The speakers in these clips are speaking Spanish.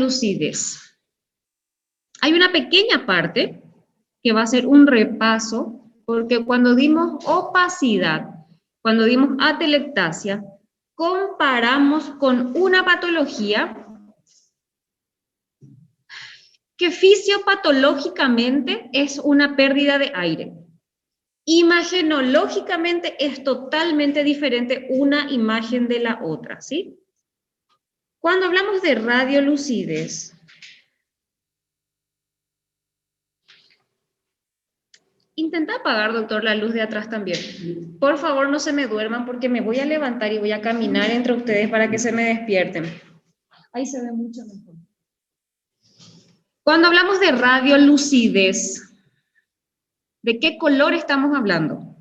radiolucidez. Hay una pequeña parte que va a ser un repaso, porque cuando dimos opacidad, cuando dimos atelectasia, comparamos con una patología que fisiopatológicamente es una pérdida de aire. Imagenológicamente es totalmente diferente una imagen de la otra, ¿sí? Cuando hablamos de radiolucidez, intenta apagar, doctor, la luz de atrás también. Por favor, no se me duerman porque me voy a levantar y voy a caminar entre ustedes para que se me despierten. Ahí se ve mucho mejor. Cuando hablamos de radiolucidez, ¿de qué color estamos hablando?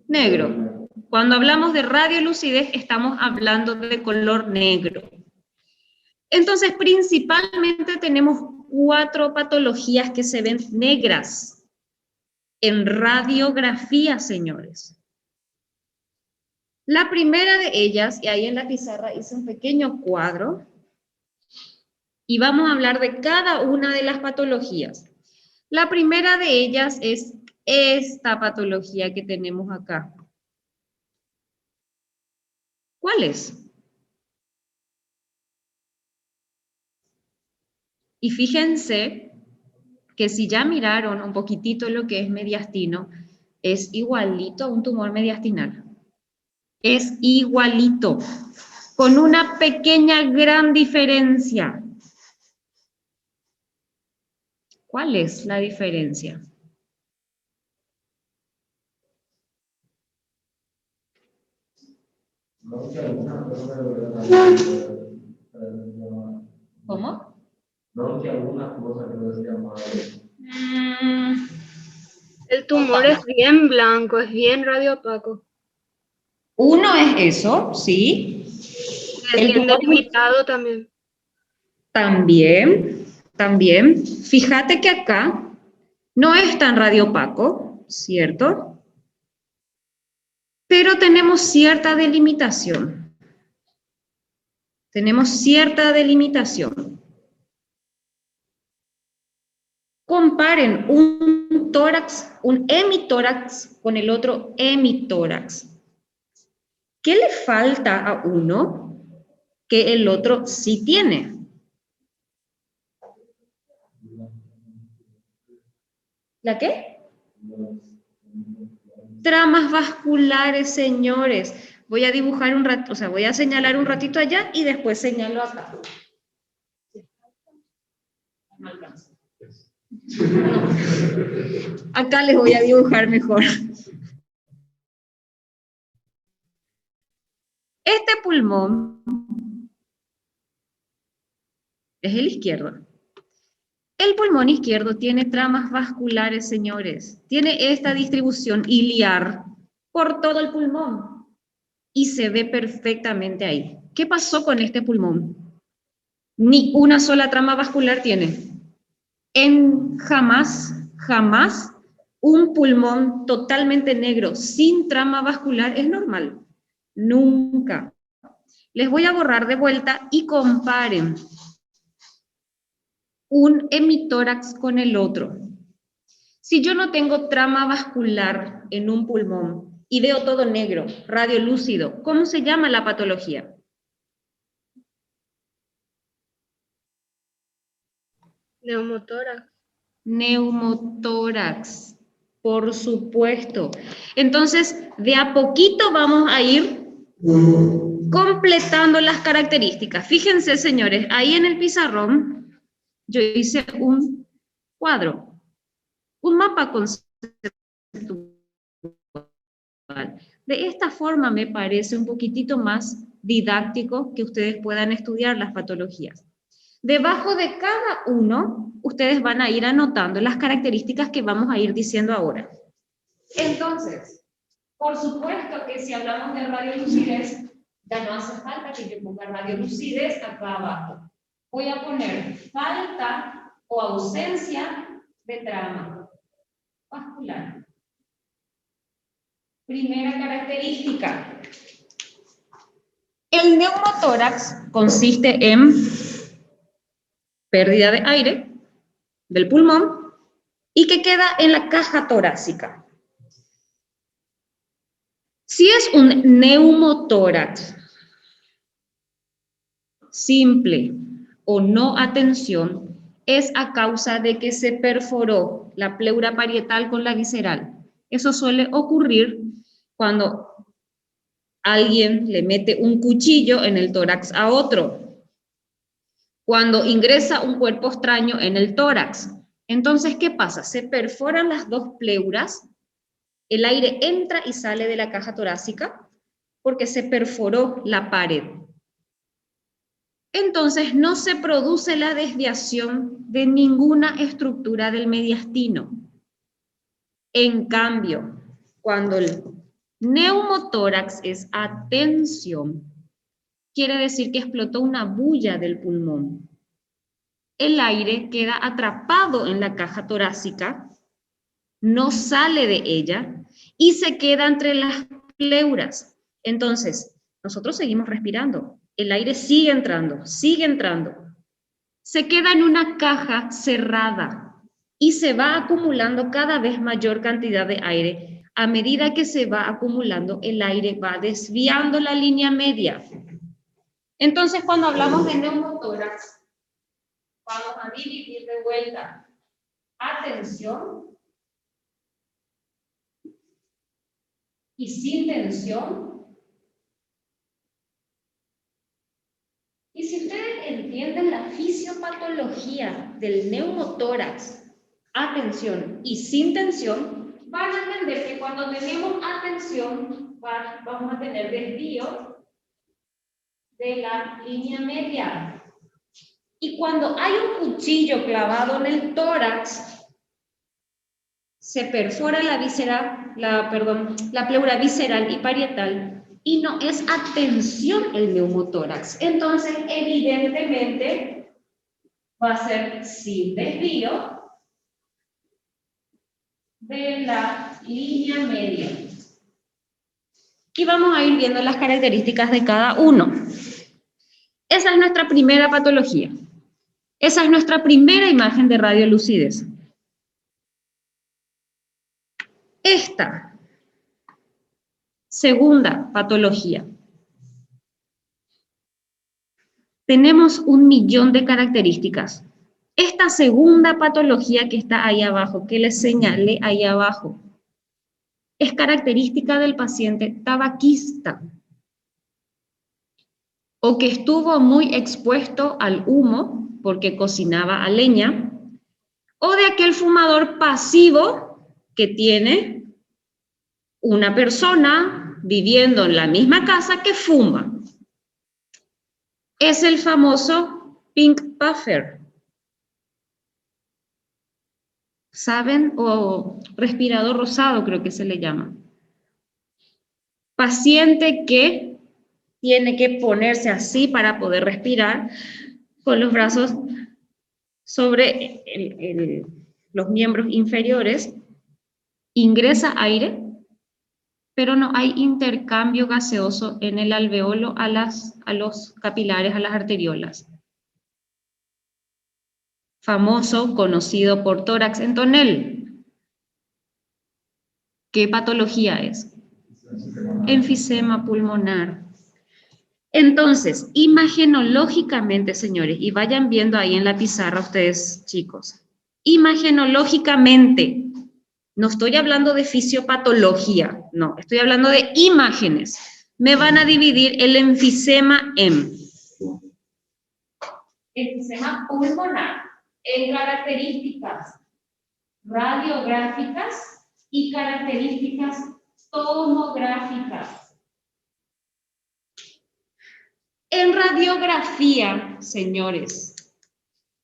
Negro. Cuando hablamos de radiolucidez, estamos hablando de color negro. Entonces, principalmente tenemos 4 patologías que se ven negras en radiografía, señores. La primera de ellas, y ahí en la pizarra hice un pequeño cuadro, y vamos a hablar de cada una de las patologías. La primera de ellas es esta patología que tenemos acá. ¿Cuál es? Y fíjense que si ya miraron un poquitito lo que es mediastino, es igualito a un tumor mediastinal. Es igualito, con una pequeña gran diferencia. ¿Cuál es la diferencia? ¿Cómo? El tumor es bien blanco, es bien radiopaco. Uno es eso, ¿sí? Es El bien tumor delimitado también. también. Fíjate que acá no es tan radiopaco, ¿cierto? Pero tenemos cierta delimitación. Tenemos cierta delimitación. Comparen un tórax, un hemitórax con el otro hemitórax. ¿Qué le falta a uno que el otro sí tiene? ¿La qué? Tramas vasculares, señores. Voy a dibujar un rato, o sea, voy a señalar un ratito allá y después señalo acá. No alcanza. Acá les voy a dibujar mejor. Este pulmón es el izquierdo. El pulmón izquierdo tiene tramas vasculares, señores. Tiene esta distribución iliar por todo el pulmón y se ve perfectamente ahí. ¿Qué pasó con este pulmón? Ni una sola trama vascular tiene. Jamás un pulmón totalmente negro sin trama vascular es normal. Nunca. Les voy a borrar de vuelta y comparen un hemitórax con el otro. Si yo no tengo trama vascular en un pulmón y veo todo negro, radiolúcido, ¿cómo se llama la patología? Neumotórax. Neumotórax, por supuesto. Entonces, de a poquito vamos a ir completando las características. Fíjense, señores, ahí en el pizarrón yo hice un cuadro, un mapa conceptual. De esta forma me parece un poquitito más didáctico que ustedes puedan estudiar las patologías. Debajo de cada uno, ustedes van a ir anotando las características que vamos a ir diciendo ahora. Entonces, por supuesto que si hablamos de radiolucidez, ya no hace falta que yo ponga radiolucidez acá abajo. Voy a poner falta o ausencia de trama vascular. Primera característica. El neumotórax consiste en pérdida de aire del pulmón y que queda en la caja torácica. Si es un neumotórax simple o no atención, es a causa de que se perforó la pleura parietal con la visceral. Eso suele ocurrir cuando alguien le mete un cuchillo en el tórax a otro, cuando ingresa un cuerpo extraño en el tórax. Entonces, ¿qué pasa? Se perforan las dos pleuras, el aire entra y sale de la caja torácica porque se perforó la pared. Entonces, no se produce la desviación de ninguna estructura del mediastino. En cambio, cuando el neumotórax es atención, quiere decir que explotó una bulla del pulmón. El aire queda atrapado en la caja torácica, no sale de ella y se queda entre las pleuras. Entonces, nosotros seguimos respirando. El aire sigue entrando, sigue entrando. Se queda en una caja cerrada y se va acumulando cada vez mayor cantidad de aire. A medida que se va acumulando, el aire va desviando la línea media. Entonces, cuando hablamos de neumotórax, vamos a dividir de vuelta atención y sin tensión. Y si ustedes entienden la fisiopatología del neumotórax, atención y sin tensión, van a entender que cuando tenemos atención, vamos a tener desvío de la línea media. Y cuando hay un cuchillo clavado en el tórax, se perfora la pleura visceral y parietal y no es atención el neumotórax. Entonces, evidentemente, va a ser sin desvío de la línea media. Y vamos a ir viendo las características de cada uno. Esa es nuestra primera patología. Esa es nuestra primera imagen de radiolucidez. Esta segunda patología. Tenemos 1.000.000 de características. Esta segunda patología que está ahí abajo, que les señalé ahí abajo, es característica del paciente tabaquista o que estuvo muy expuesto al humo porque cocinaba a leña, o de aquel fumador pasivo que tiene una persona viviendo en la misma casa que fuma. Es el famoso pink puffer. ¿Saben? O respirador rosado, creo que se le llama. Paciente que tiene que ponerse así para poder respirar, con los brazos sobre los miembros inferiores, ingresa aire, pero no hay intercambio gaseoso en el alveolo a los capilares, a las arteriolas. Famoso, conocido por tórax en tonel. ¿Qué patología es? Enfisema pulmonar. Entonces, imagenológicamente, señores, y vayan viendo ahí en la pizarra ustedes, chicos, imagenológicamente, no estoy hablando de fisiopatología, no, estoy hablando de imágenes. Me van a dividir el enfisema en enfisema pulmonar, en características radiográficas y características tomográficas. En radiografía, señores,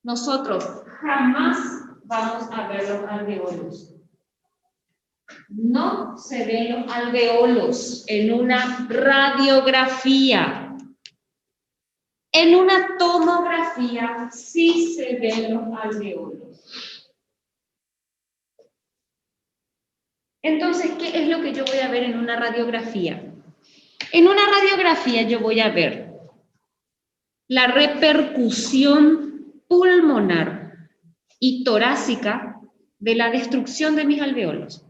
nosotros jamás vamos a ver los alveolos. No se ven los alveolos en una radiografía. En una tomografía sí se ven los alveolos. Entonces, ¿qué es lo que yo voy a ver en una radiografía? En una radiografía yo voy a ver la repercusión pulmonar y torácica de la destrucción de mis alveolos.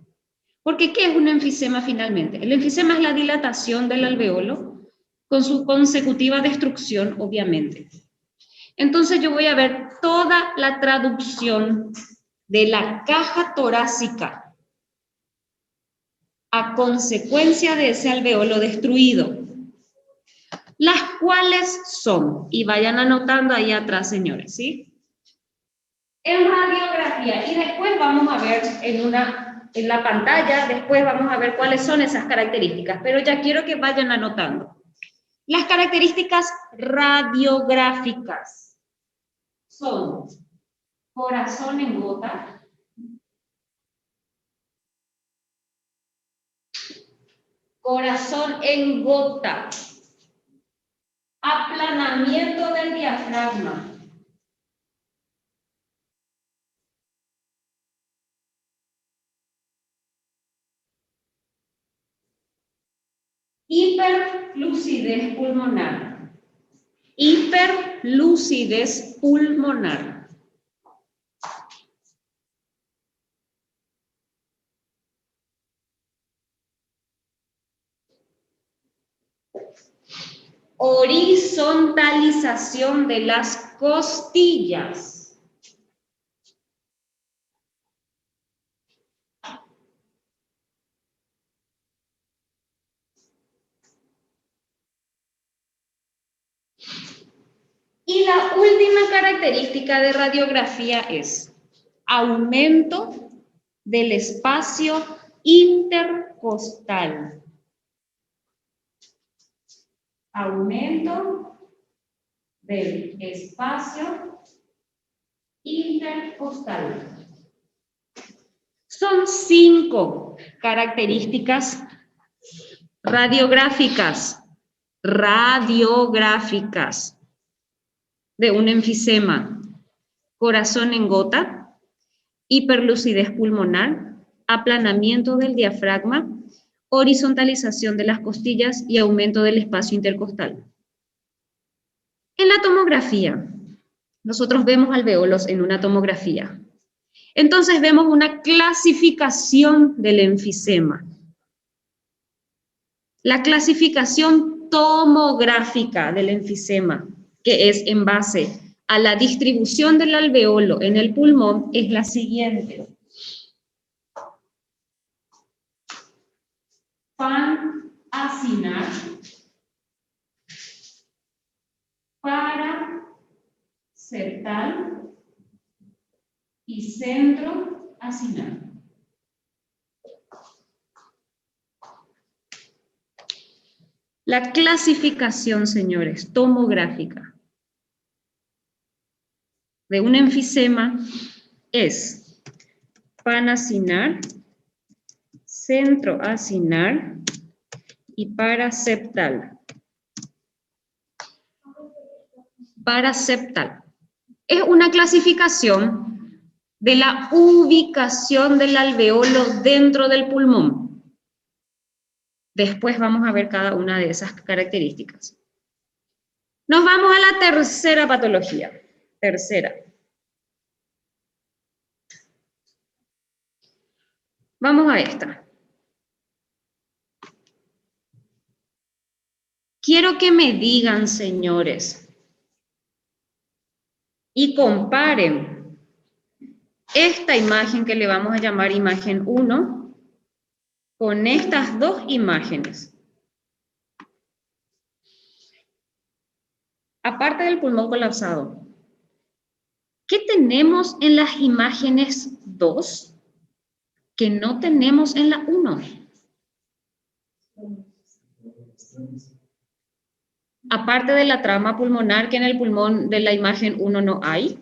Porque ¿qué es un enfisema finalmente? El enfisema es la dilatación del alveolo con su consecutiva destrucción, obviamente. Entonces yo voy a ver toda la traducción de la caja torácica a consecuencia de ese alveolo destruido. Las cuales son, y vayan anotando ahí atrás, señores, ¿sí? En radiografía, y después vamos a ver en la pantalla, después vamos a ver cuáles son esas características, pero ya quiero que vayan anotando. Las características radiográficas son corazón en gota, aplanamiento del diafragma, hiperlucidez pulmonar, hiperlucidez pulmonar. Horizontalización de las costillas. Y la última característica de radiografía es aumento del espacio intercostal. Aumento del espacio intercostal. Son 5 características radiográficas de un enfisema: corazón en gota, hiperlucidez pulmonar, aplanamiento del diafragma, horizontalización de las costillas y aumento del espacio intercostal. En la tomografía, nosotros vemos alveolos en una tomografía. Entonces vemos una clasificación del enfisema. La clasificación tomográfica del enfisema, que es en base a la distribución del alveolo en el pulmón, es la siguiente. Panacinar, paraseptal y centroacinar. La clasificación, señores, tomográfica de un enfisema es panacinar, centroacinar y paraseptal. Paraseptal es una clasificación de la ubicación del alveolo dentro del pulmón. Después vamos a ver cada una de esas características. Nos vamos a la tercera patología. Tercera. Vamos a esta. Quiero que me digan, señores, y comparen esta imagen que le vamos a llamar imagen 1 con estas dos imágenes. Aparte del pulmón colapsado, ¿qué tenemos en las imágenes 2 que no tenemos en la 1? Aparte de la trama pulmonar, que en el pulmón de la imagen 1 no hay.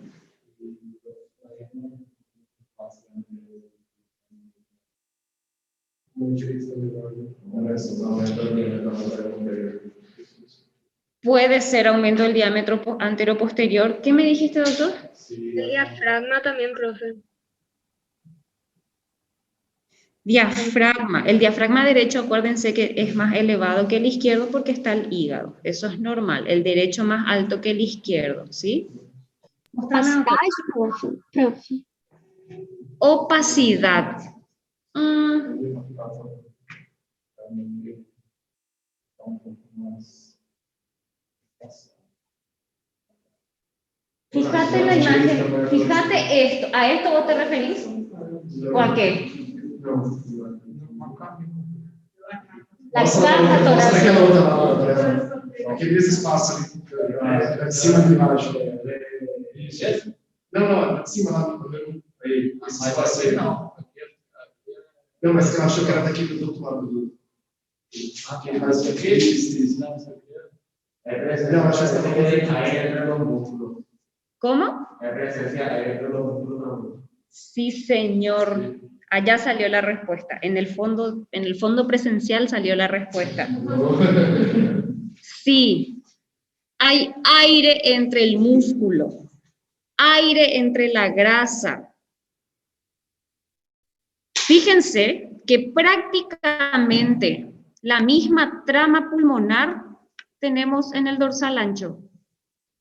Puede ser aumento del diámetro anteroposterior. ¿Qué me dijiste, doctor? El diafragma también, profe. Diafragma. El diafragma derecho, acuérdense que es más elevado que el izquierdo porque está el hígado. Eso es normal. El derecho más alto que el izquierdo, ¿sí? Mostrame acá. Opacidad, profe. Opacidad. Fíjate la imagen, fíjate esto. ¿A esto vos te referís? ¿O a qué? La carta torácica. Aquele espaço ali, acima de baixo. Não, acima lá. Esse espaço aí. Não, mas eu achou que era daqui do outro lado. Aquele mais aqui. Não, acho que está daqui. ¿Cómo? Sí, señor. Allá salió la respuesta. En el fondo presencial salió la respuesta. Sí. Hay aire entre el músculo, aire entre la grasa. Fíjense que prácticamente la misma trama pulmonar tenemos en el dorsal ancho.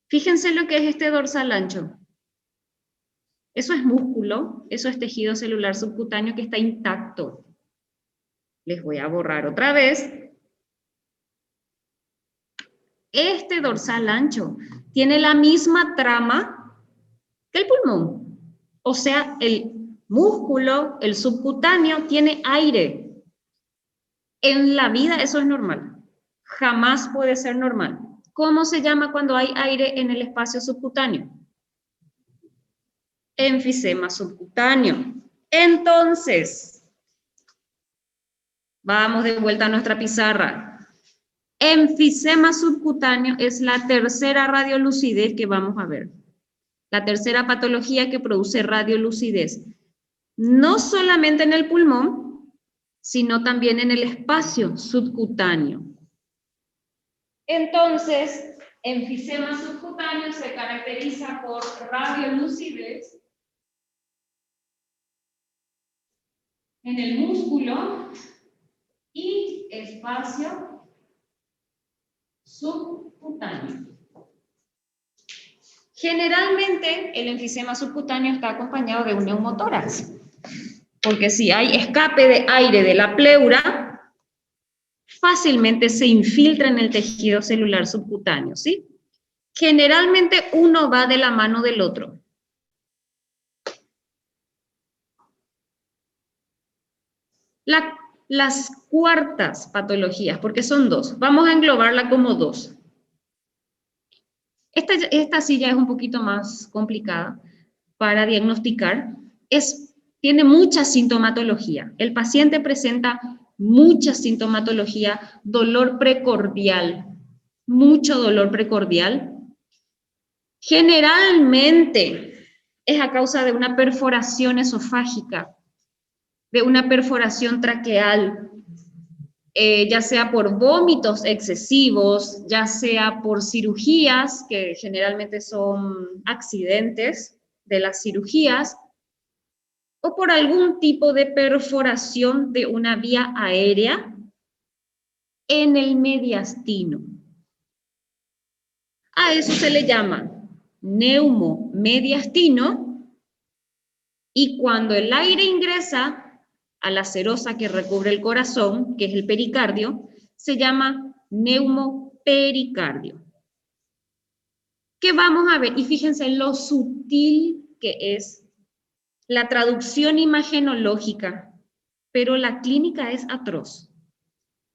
Fíjense lo que es este dorsal ancho. Eso es músculo, eso es tejido celular subcutáneo que está intacto. Les voy a borrar otra vez. Este dorsal ancho tiene la misma trama que el pulmón. O sea, el músculo, el subcutáneo, tiene aire. En la vida eso es normal. Jamás puede ser normal. ¿Cómo se llama cuando hay aire en el espacio subcutáneo? Enfisema subcutáneo. Entonces, vamos de vuelta a nuestra pizarra. Enfisema subcutáneo es la tercera radiolucidez que vamos a ver. La tercera patología que produce radiolucidez. No solamente en el pulmón, sino también en el espacio subcutáneo. Entonces, enfisema subcutáneo se caracteriza por radiolucidez en el músculo y espacio subcutáneo. Generalmente el enfisema subcutáneo está acompañado de un neumotórax, porque si hay escape de aire de la pleura, fácilmente se infiltra en el tejido celular subcutáneo, ¿sí? Generalmente uno va de la mano del otro. Las cuartas patologías, porque son dos, vamos a englobarla como dos. Esta sí ya es un poquito más complicada para diagnosticar. Tiene mucha sintomatología. El paciente presenta mucha sintomatología, dolor precordial, mucho dolor precordial. Generalmente es a causa de una perforación esofágica, de una perforación traqueal, ya sea por vómitos excesivos, ya sea por cirugías, que generalmente son accidentes de las cirugías, o por algún tipo de perforación de una vía aérea en el mediastino. A eso se le llama neumomediastino, y cuando el aire ingresa a la serosa que recubre el corazón, que es el pericardio, se llama neumopericardio. ¿Qué vamos a ver? Y fíjense lo sutil que es la traducción imagenológica, pero la clínica es atroz.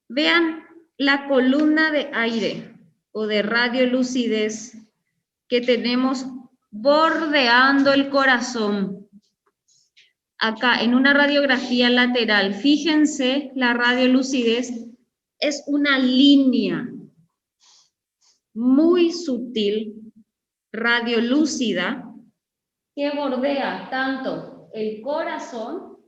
Vean la columna de aire o de radiolucidez que tenemos bordeando el corazón. Acá en una radiografía lateral, fíjense, la radiolucidez es una línea muy sutil, radiolúcida, que bordea tanto el corazón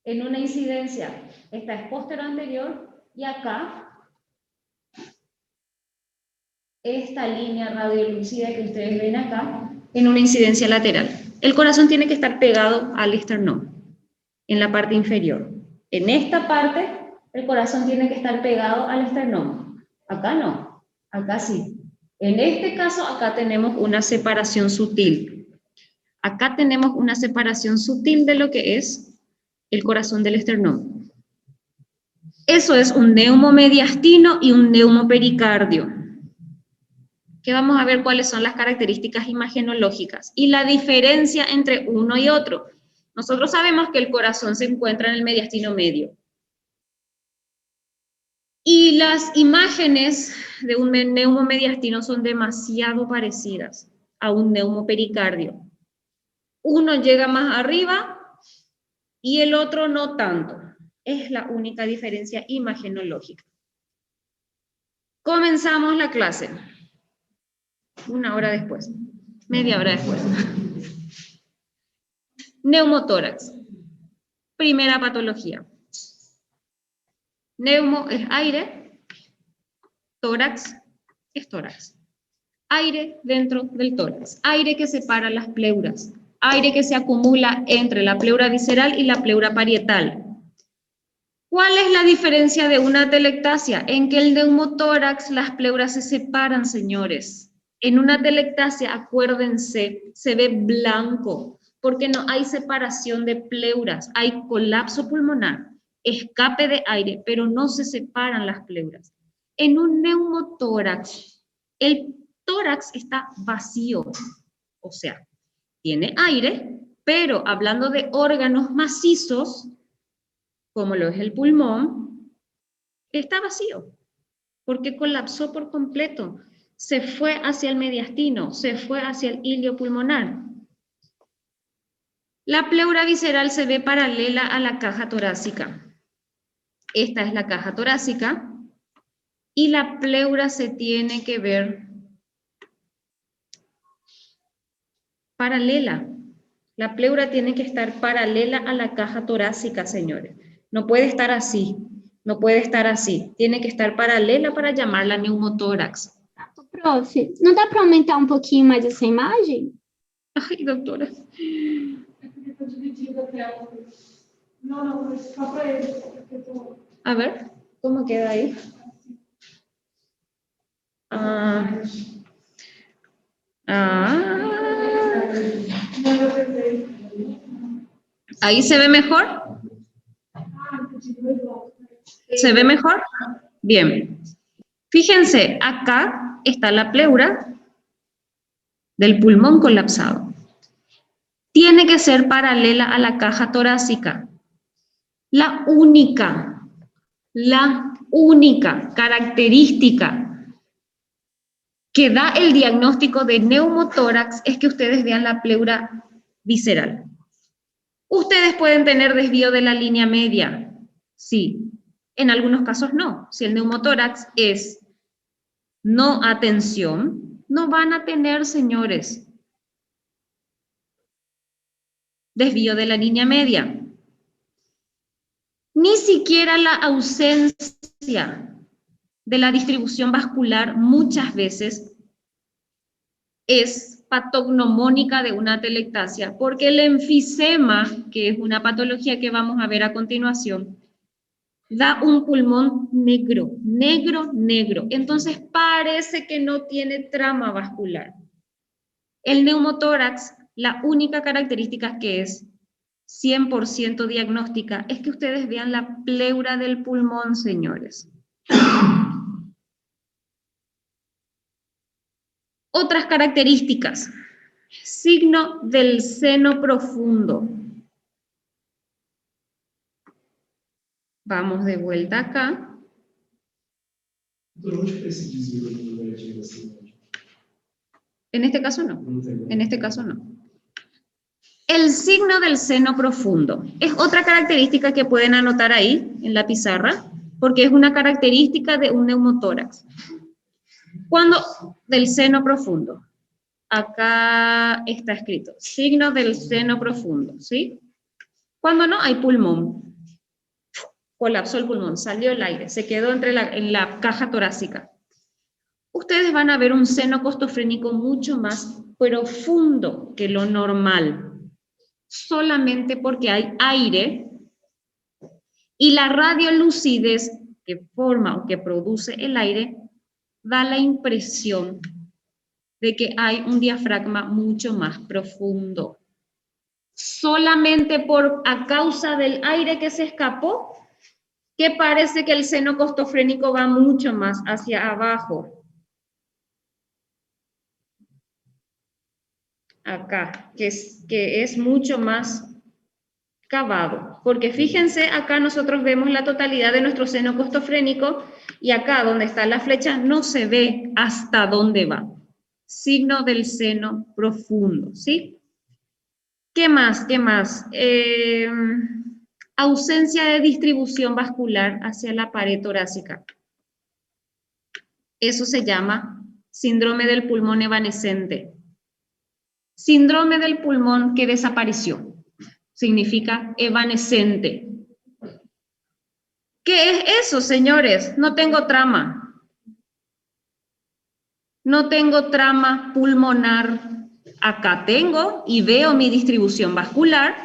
en una incidencia, esta es posterior y acá, esta línea radiolúcida que ustedes ven acá, en una incidencia lateral. El corazón tiene que estar pegado al esternón, en la parte inferior. En esta parte, el corazón tiene que estar pegado al esternón. Acá no, acá sí. En este caso, acá tenemos una separación sutil. Acá tenemos una separación sutil de lo que es el corazón del esternón. Eso es un neumomediastino y un neumopericardio. Que vamos a ver cuáles son las características imagenológicas y la diferencia entre uno y otro. Nosotros sabemos que el corazón se encuentra en el mediastino medio. Y las imágenes de un neumomediastino son demasiado parecidas a un neumopericardio. Uno llega más arriba y el otro no tanto. Es la única diferencia imagenológica. Comenzamos la clase. Una hora después, media hora después. Neumotórax. Primera patología. Neumo es aire, tórax es tórax. Aire dentro del tórax, aire que separa las pleuras, aire que se acumula entre la pleura visceral y la pleura parietal. ¿Cuál es la diferencia de una atelectasia? En que el neumotórax, las pleuras se separan, señores. En una atelectasia, acuérdense, se ve blanco, porque no hay separación de pleuras, hay colapso pulmonar, escape de aire, pero no se separan las pleuras. En un neumotórax, el tórax está vacío, o sea, tiene aire, pero hablando de órganos macizos, como lo es el pulmón, está vacío, porque colapsó por completo, se fue hacia el mediastino, se fue hacia el ilio pulmonar. La pleura visceral se ve paralela a la caja torácica. Esta es la caja torácica y la pleura se tiene que ver paralela. La pleura tiene que estar paralela a la caja torácica, señores. No puede estar así, no puede estar así. Tiene que estar paralela para llamarla neumotórax. Prof, não dá para aumentar um pouquinho mais essa imagem? Ai, doutora. Está dividida a tela. Não, mas só para ele. A ver, ¿cómo queda ahí? ¿Ahí se ve mejor? ¿Se ve mejor? Bien. Fíjense, acá está la pleura del pulmón colapsado. Tiene que ser paralela a la caja torácica. La única característica que da el diagnóstico de neumotórax es que ustedes vean la pleura visceral. Ustedes pueden tener desvío de la línea media, sí. En algunos casos no. Si el neumotórax es no atención, no van a tener, señores, desvío de la línea media. Ni siquiera la ausencia de la distribución vascular muchas veces es patognomónica de una atelectasia, porque el enfisema, que es una patología que vamos a ver a continuación, da un pulmón negro, negro. Entonces parece que no tiene trama vascular. El neumotórax, la única característica que es 100% diagnóstica es que ustedes vean la pleura del pulmón, señores. Otras características. Signo del seno profundo. Vamos de vuelta acá. En este caso no. En este caso no. El signo del seno profundo es otra característica que pueden anotar ahí en la pizarra, porque es una característica de un neumotórax. Cuando del seno profundo, acá está escrito, signo del seno profundo, ¿sí? Cuando no hay pulmón, colapsó el pulmón, salió el aire, se quedó en la caja torácica. Ustedes van a ver un seno costofrénico mucho más profundo que lo normal, solamente porque hay aire y la radiolucidez que forma o que produce el aire da la impresión de que hay un diafragma mucho más profundo. Solamente a causa del aire que se escapó, que parece que el seno costofrénico va mucho más hacia abajo. Acá, que es mucho más cavado. Porque fíjense, acá nosotros vemos la totalidad de nuestro seno costofrénico y acá donde está la flecha no se ve hasta dónde va. Signo del seno profundo, ¿sí? ¿Qué más? ¿Qué más? Ausencia de distribución vascular hacia la pared torácica. Eso se llama síndrome del pulmón evanescente. Síndrome del pulmón que desapareció. Significa evanescente. ¿Qué es eso, señores? No tengo trama. No tengo trama pulmonar. Acá tengo y veo mi distribución vascular.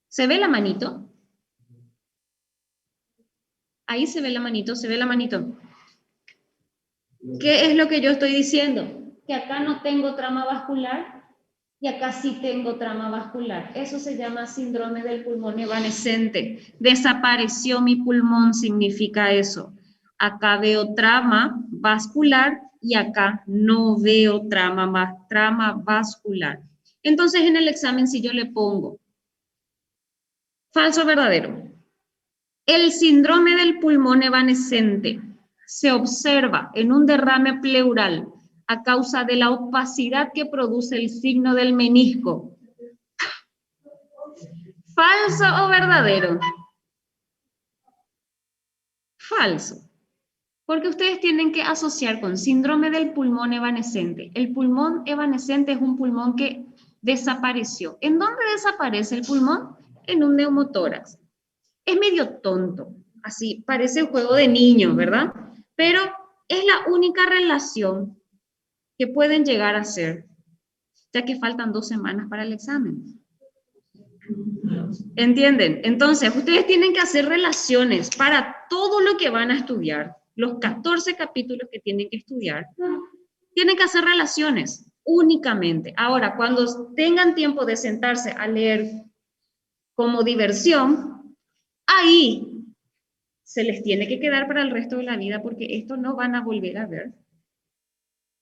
¿Se ve la manito? Ahí se ve la manito, se ve la manito. ¿Qué es lo que yo estoy diciendo? Que acá no tengo trama vascular y acá sí tengo trama vascular. Eso se llama síndrome del pulmón evanescente. Desapareció mi pulmón, significa eso. Acá veo trama vascular y acá no veo trama vascular. Entonces en el examen si yo le pongo falso o verdadero, el síndrome del pulmón evanescente se observa en un derrame pleural a causa de la opacidad que produce el signo del menisco. ¿Falso o verdadero? Falso. Porque ustedes tienen que asociar con síndrome del pulmón evanescente. El pulmón evanescente es un pulmón que desapareció. ¿En dónde desaparece el pulmón? En un neumotórax. Es medio tonto, así, parece un juego de niños, ¿verdad? Pero es la única relación que pueden llegar a hacer, ya que faltan 2 semanas para el examen. ¿Entienden? Entonces, ustedes tienen que hacer relaciones para todo lo que van a estudiar, los 14 capítulos que tienen que estudiar, tienen que hacer relaciones únicamente. Ahora, cuando tengan tiempo de sentarse a leer como diversión, ahí se les tiene que quedar para el resto de la vida porque esto no van a volver a ver.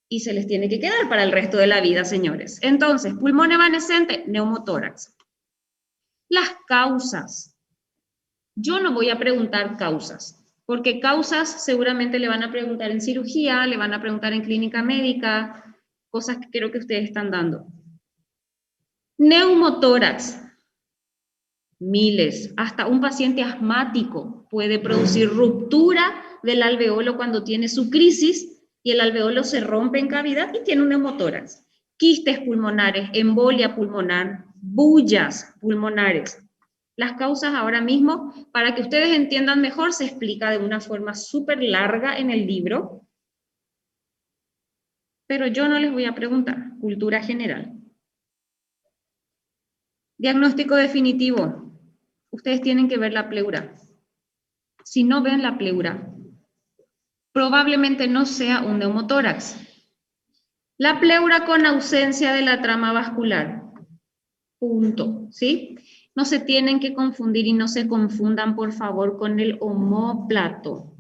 Y se les tiene que quedar para el resto de la vida, señores. Entonces, pulmón evanescente, neumotórax. Las causas. Yo no voy a preguntar causas, porque causas seguramente le van a preguntar en cirugía, le van a preguntar en clínica médica, cosas que creo que ustedes están dando. Neumotórax. Miles. Hasta un paciente asmático puede producir ruptura del alveolo cuando tiene su crisis y el alveolo se rompe en cavidad y tiene un neumotórax. Quistes pulmonares, embolia pulmonar, bullas pulmonares. Las causas ahora mismo, para que ustedes entiendan mejor, se explica de una forma súper larga en el libro, pero yo no les voy a preguntar. Cultura general. Diagnóstico definitivo. Ustedes tienen que ver la pleura. Si no ven la pleura, probablemente no sea un neumotórax. La pleura con ausencia de la trama vascular. Punto. ¿Sí? No se tienen que confundir y no se confundan, por favor, con el omóplato.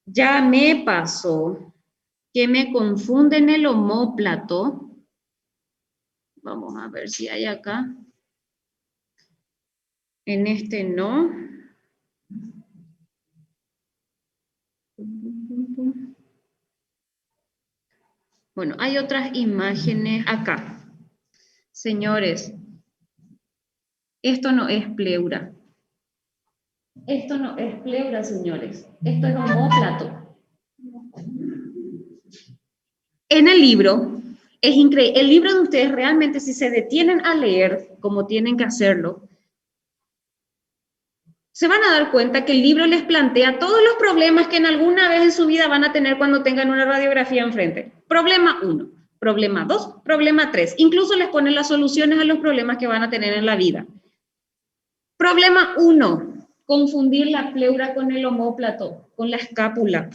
Ya me pasó que me confunden el omóplato. Vamos a ver si hay acá. En este no. Bueno, hay otras imágenes acá. Señores, esto no es pleura. Esto no es pleura, señores. Esto es omóplato. En el libro, es increíble. El libro de ustedes realmente, si se detienen a leer, como tienen que hacerlo, se van a dar cuenta que el libro les plantea todos los problemas que en alguna vez en su vida van a tener cuando tengan una radiografía enfrente. Problema 1, problema 2, problema 3. Incluso les ponen las soluciones a los problemas que van a tener en la vida. Problema 1, confundir la pleura con el omóplato, con la escápula.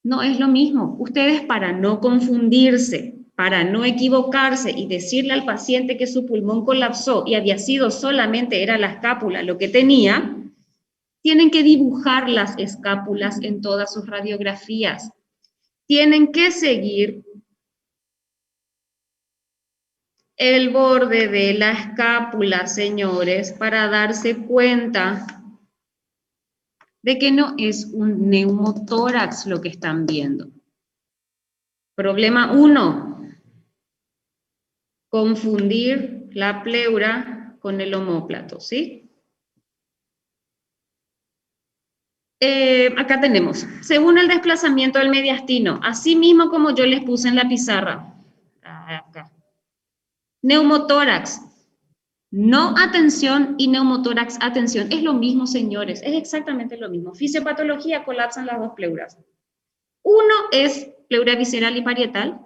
No es lo mismo. Ustedes, para no confundirse, para no equivocarse y decirle al paciente que su pulmón colapsó y había sido solamente, era la escápula lo que tenía, tienen que dibujar las escápulas en todas sus radiografías. Tienen que seguir el borde de la escápula, señores, para darse cuenta de que no es un neumotórax lo que están viendo. Problema 1, confundir la pleura con el omóplato, ¿sí? Acá tenemos, según el desplazamiento del mediastino, así mismo como yo les puse en la pizarra, acá. Neumotórax, no atención y neumotórax atención, es lo mismo, señores, es exactamente lo mismo. Fisiopatología, colapsan las dos pleuras. Uno es pleura visceral y parietal,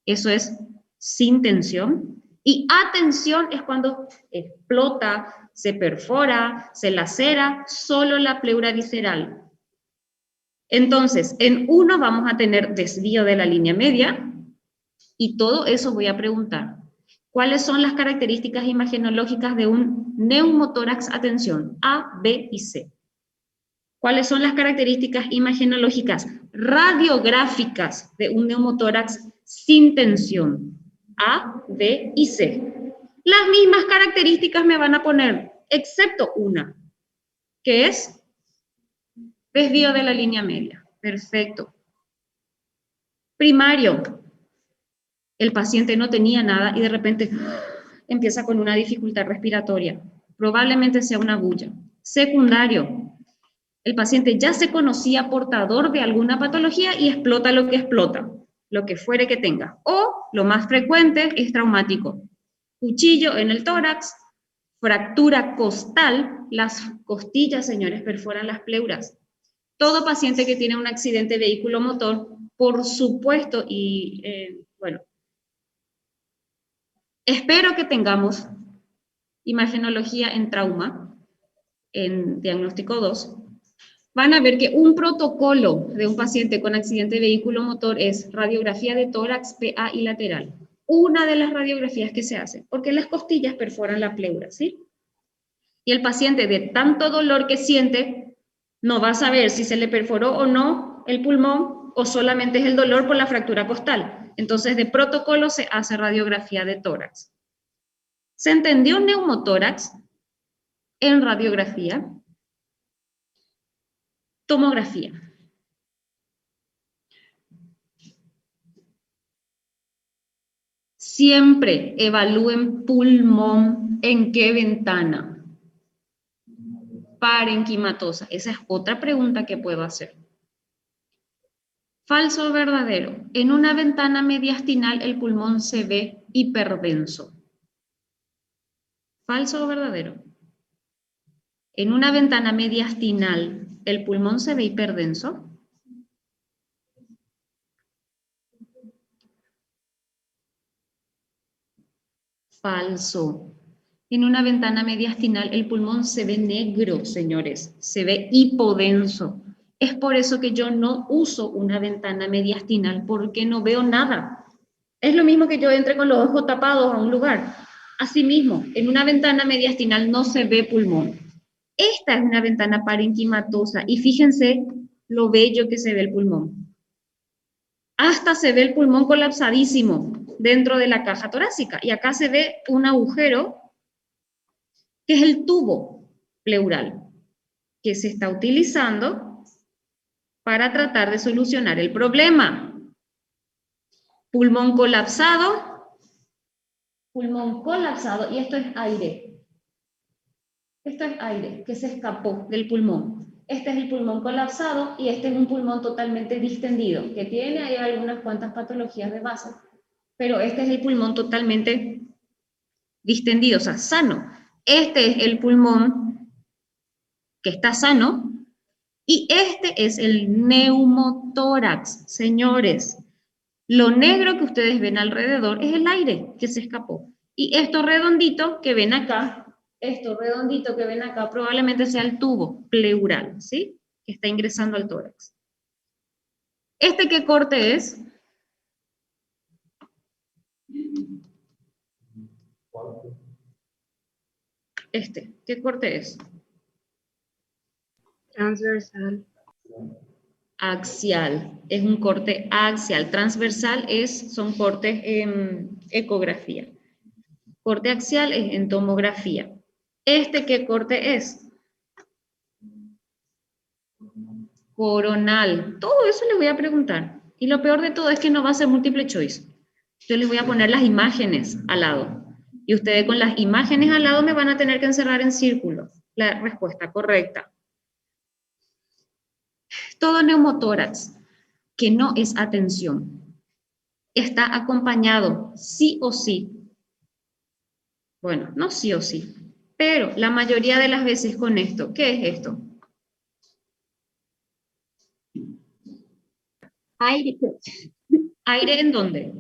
eso es sin tensión, y atención es cuando explota, se perfora, se lacera, solo la pleura visceral. Entonces, en uno vamos a tener desvío de la línea media, y todo eso voy a preguntar. ¿Cuáles son las características imagenológicas de un neumotórax atención? A, B y C. ¿Cuáles son las características imagenológicas radiográficas de un neumotórax sin tensión? A, B y C. Las mismas características me van a poner, excepto una, que es desvío de la línea media. Perfecto. Primario. El paciente no tenía nada y de repente empieza con una dificultad respiratoria. Probablemente sea una bulla. Secundario. El paciente ya se conocía portador de alguna patología y explota lo que explota, lo que fuere que tenga. O, lo más frecuente, es traumático. Cuchillo en el tórax, fractura costal, las costillas, señores, perforan las pleuras. Todo paciente que tiene un accidente vehículo-motor, por supuesto, y bueno, espero que tengamos imagenología en trauma, en diagnóstico 2, van a ver que un protocolo de un paciente con accidente vehículo-motor es radiografía de tórax, PA y lateral. Una de las radiografías que se hace, porque las costillas perforan la pleura, ¿sí? Y el paciente de tanto dolor que siente, no va a saber si se le perforó o no el pulmón o solamente es el dolor por la fractura costal. Entonces, de protocolo se hace radiografía de tórax. ¿Se entendió neumotórax en radiografía? Tomografía. Siempre evalúen pulmón. ¿En qué ventana? Parenquimatosa. Esa es otra pregunta que puedo hacer. ¿Falso o verdadero? En una ventana mediastinal el pulmón se ve hiperdenso. ¿Falso o verdadero? En una ventana mediastinal el pulmón se ve hiperdenso. Falso. En una ventana mediastinal el pulmón se ve negro, señores, se ve hipodenso. Es por eso que yo no uso una ventana mediastinal, porque no veo nada. Es lo mismo que yo entre con los ojos tapados a un lugar. Asimismo, en una ventana mediastinal no se ve pulmón. Esta es una ventana parenquimatosa y fíjense lo bello que se ve el pulmón. Hasta se ve el pulmón colapsadísimo dentro de la caja torácica. Y acá se ve un agujero que es el tubo pleural que se está utilizando para tratar de solucionar el problema. Pulmón colapsado y esto es aire. Esto es aire que se escapó del pulmón. Este es el pulmón colapsado y este es un pulmón totalmente distendido, que tiene ahí algunas cuantas patologías de base, pero este es el pulmón totalmente distendido, o sea, sano. Este es el pulmón que está sano y este es el neumotórax, señores. Lo negro que ustedes ven alrededor es el aire que se escapó. Y esto redondito que ven acá, probablemente sea el tubo pleural, ¿sí? Que está ingresando al tórax. ¿Este qué corte es? Este, ¿qué corte es? Transversal. Axial, es un corte axial. Transversal son cortes en ecografía. Corte axial es en tomografía. ¿Este qué corte es? Coronal. Todo eso les voy a preguntar. Y lo peor de todo es que no va a ser múltiple choice. Yo les voy a poner las imágenes al lado. Y ustedes con las imágenes al lado me van a tener que encerrar en círculo la respuesta correcta. Todo neumotórax que no es atención está acompañado sí o sí. Bueno, no sí o sí, pero la mayoría de las veces con esto. ¿Qué es esto? Aire. ¿Aire en dónde?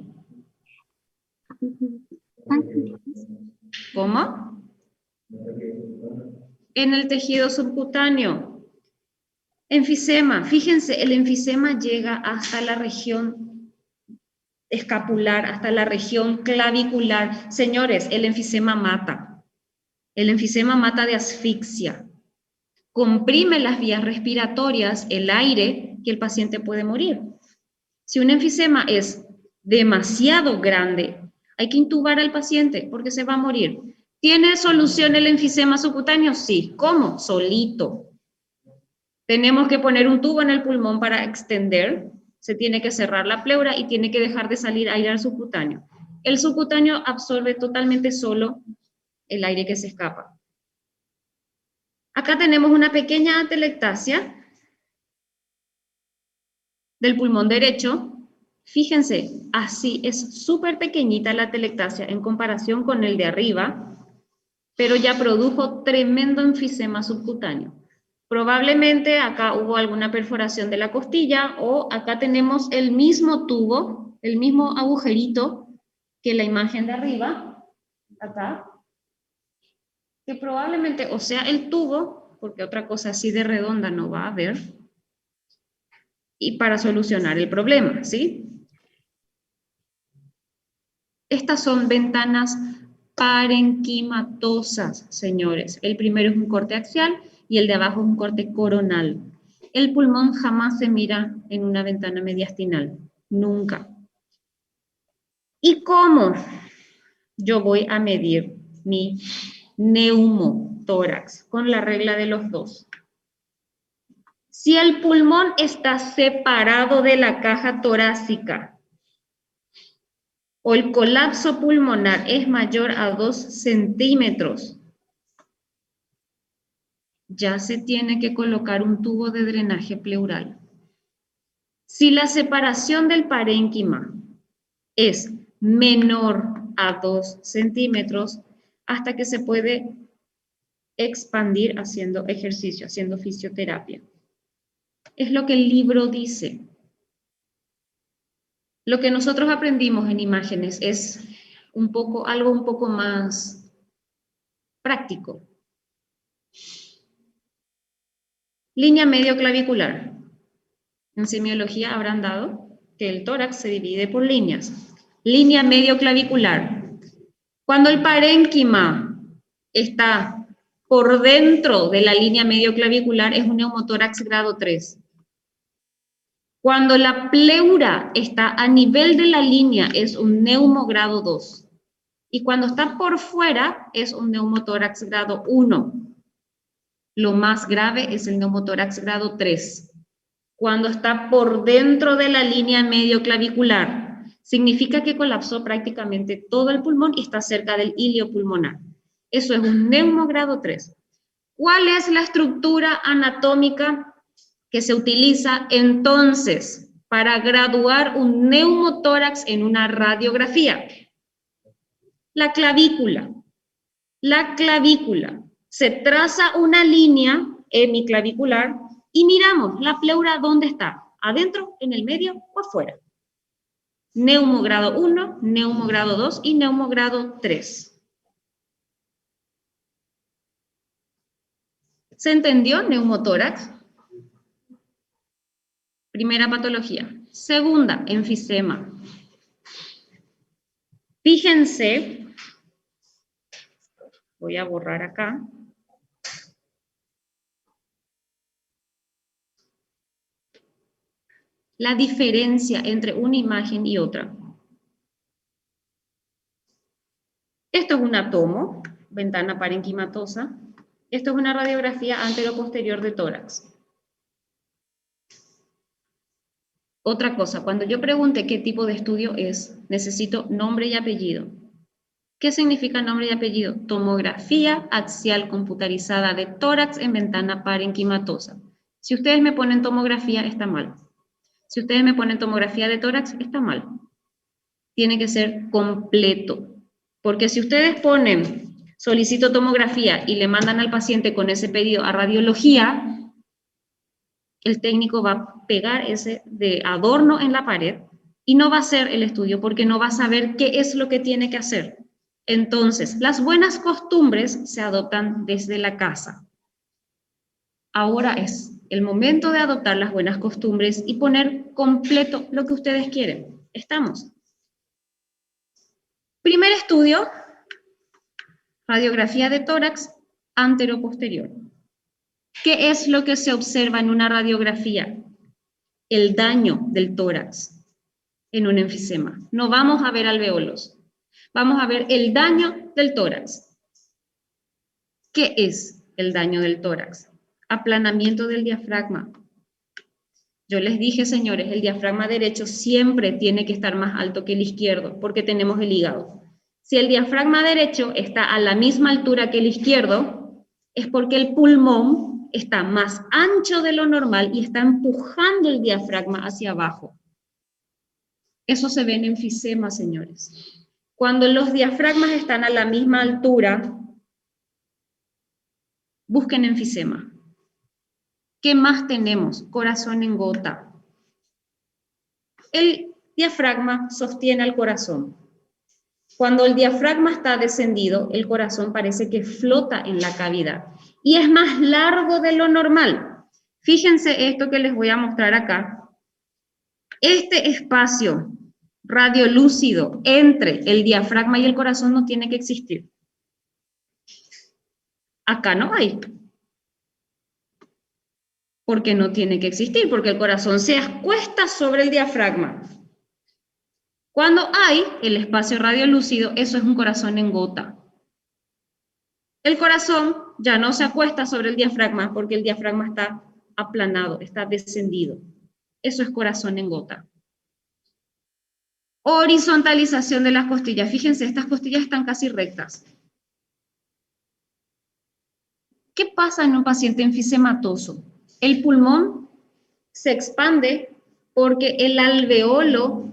¿Cómo? En el tejido subcutáneo. Enfisema. Fíjense, el enfisema llega hasta la región escapular, hasta la región clavicular. Señores, el enfisema mata. El enfisema mata de asfixia. Comprime las vías respiratorias, el aire, que el paciente puede morir. Si un enfisema es demasiado grande, hay que intubar al paciente porque se va a morir. ¿Tiene solución el enfisema subcutáneo? Sí. ¿Cómo? Solito. Tenemos que poner un tubo en el pulmón para extender, se tiene que cerrar la pleura y tiene que dejar de salir aire al subcutáneo. El subcutáneo absorbe totalmente solo el aire que se escapa. Acá tenemos una pequeña atelectasia del pulmón derecho. Fíjense, así es súper pequeñita la atelectasia en comparación con el de arriba, pero ya produjo tremendo enfisema subcutáneo. Probablemente acá hubo alguna perforación de la costilla o acá tenemos el mismo tubo, el mismo agujerito que la imagen de arriba, acá, que probablemente o sea el tubo, porque otra cosa así de redonda no va a haber, y para solucionar el problema, ¿sí? Estas son ventanas parenquimatosas, señores. El primero es un corte axial y el de abajo es un corte coronal. El pulmón jamás se mira en una ventana mediastinal, nunca. ¿Y cómo yo voy a medir mi neumotórax? Con la regla de los dos. Si el pulmón está separado de la caja torácica, o el colapso pulmonar es mayor a 2 centímetros, ya se tiene que colocar un tubo de drenaje pleural. Si la separación del parénquima es menor a 2 centímetros, hasta que se puede expandir haciendo ejercicio, haciendo fisioterapia. Es lo que el libro dice. Lo que nosotros aprendimos en imágenes es algo un poco más práctico. Línea medio clavicular. En semiología habrán dado que el tórax se divide por líneas. Línea medio clavicular. Cuando el parénquima está por dentro de la línea medio clavicular es un neumotórax grado 3. Cuando la pleura está a nivel de la línea es un neumogrado 2. Y cuando está por fuera es un neumotórax grado 1. Lo más grave es el neumotórax grado 3. Cuando está por dentro de la línea medio clavicular, significa que colapsó prácticamente todo el pulmón y está cerca del ilio pulmonar. Eso es un neumogrado 3. ¿Cuál es la estructura anatómica que se utiliza entonces para graduar un neumotórax en una radiografía? La clavícula. La clavícula. Se traza una línea hemiclavicular y miramos la pleura dónde está, adentro, en el medio o afuera. Neumogrado 1, neumogrado 2 y neumogrado 3. ¿Se entendió neumotórax? Primera patología. Segunda, enfisema. Fíjense, voy a borrar acá. La diferencia entre una imagen y otra. Esto es un atomo, ventana parenquimatosa. Esto es una radiografía anteroposterior de tórax. Otra cosa, cuando yo pregunte qué tipo de estudio es, necesito nombre y apellido. ¿Qué significa nombre y apellido? Tomografía axial computarizada de tórax en ventana parenquimatosa. Si ustedes me ponen tomografía, está mal. Si ustedes me ponen tomografía de tórax, está mal. Tiene que ser completo. Porque si ustedes ponen solicito tomografía y le mandan al paciente con ese pedido a radiología, el técnico va a pegar ese de adorno en la pared y no va a hacer el estudio porque no va a saber qué es lo que tiene que hacer. Entonces, las buenas costumbres se adoptan desde la casa. Ahora es el momento de adoptar las buenas costumbres y poner completo lo que ustedes quieren. ¿Estamos? Primer estudio, radiografía de tórax anteroposterior. ¿Qué es lo que se observa en una radiografía? El daño del tórax en un enfisema. No vamos a ver alveolos. Vamos a ver el daño del tórax. ¿Qué es el daño del tórax? Aplanamiento del diafragma. Yo les dije, señores, el diafragma derecho siempre tiene que estar más alto que el izquierdo, porque tenemos el hígado. Si el diafragma derecho está a la misma altura que el izquierdo, es porque el pulmón está más ancho de lo normal y está empujando el diafragma hacia abajo. Eso se ve en enfisema, señores. Cuando los diafragmas están a la misma altura, busquen enfisema. ¿Qué más tenemos? Corazón en gota. El diafragma sostiene al corazón. Cuando el diafragma está descendido, el corazón parece que flota en la cavidad y es más largo de lo normal. Fíjense esto que les voy a mostrar acá. Este espacio radiolúcido entre el diafragma y el corazón no tiene que existir. Acá no hay. Porque no tiene que existir, porque el corazón se acuesta sobre el diafragma. Cuando hay el espacio radiolúcido, eso es un corazón en gota. El corazón ya no se acuesta sobre el diafragma porque el diafragma está aplanado, está descendido. Eso es corazón en gota. Horizontalización de las costillas. Fíjense, estas costillas están casi rectas. ¿Qué pasa en un paciente enfisematoso? El pulmón se expande porque el alveolo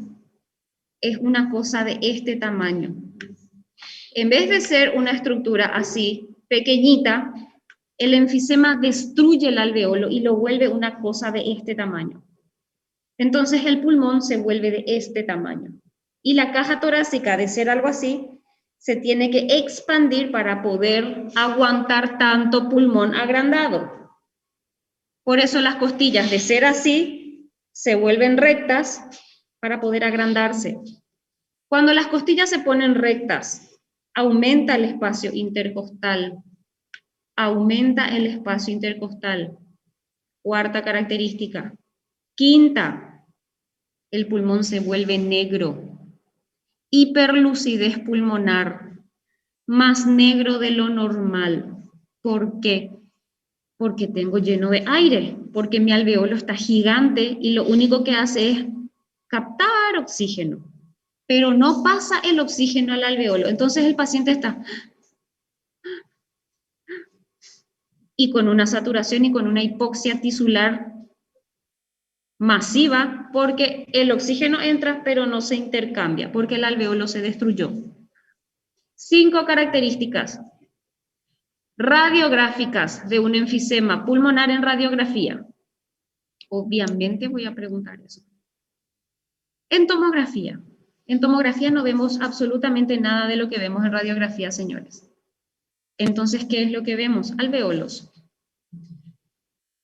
es una cosa de este tamaño. En vez de ser una estructura así, pequeñita, el enfisema destruye el alveolo y lo vuelve una cosa de este tamaño. Entonces el pulmón se vuelve de este tamaño. Y la caja torácica, de ser algo así, se tiene que expandir para poder aguantar tanto pulmón agrandado. Por eso las costillas, de ser así, se vuelven rectas para poder agrandarse. Cuando las costillas se ponen rectas, aumenta el espacio intercostal. Aumenta el espacio intercostal. Cuarta característica. Quinta, el pulmón se vuelve negro. Hiperlucidez pulmonar, más negro de lo normal. ¿Por qué? Porque tengo lleno de aire, porque mi alveolo está gigante y lo único que hace es captar oxígeno, pero no pasa el oxígeno al alveolo. Entonces el paciente está y con una saturación y con una hipoxia tisular masiva, porque el oxígeno entra pero no se intercambia, porque el alveolo se destruyó. 5 características radiográficas de un enfisema pulmonar en radiografía. Obviamente voy a preguntar eso. En tomografía no vemos absolutamente nada de lo que vemos en radiografía, señores. Entonces, ¿qué es lo que vemos? Alveolos.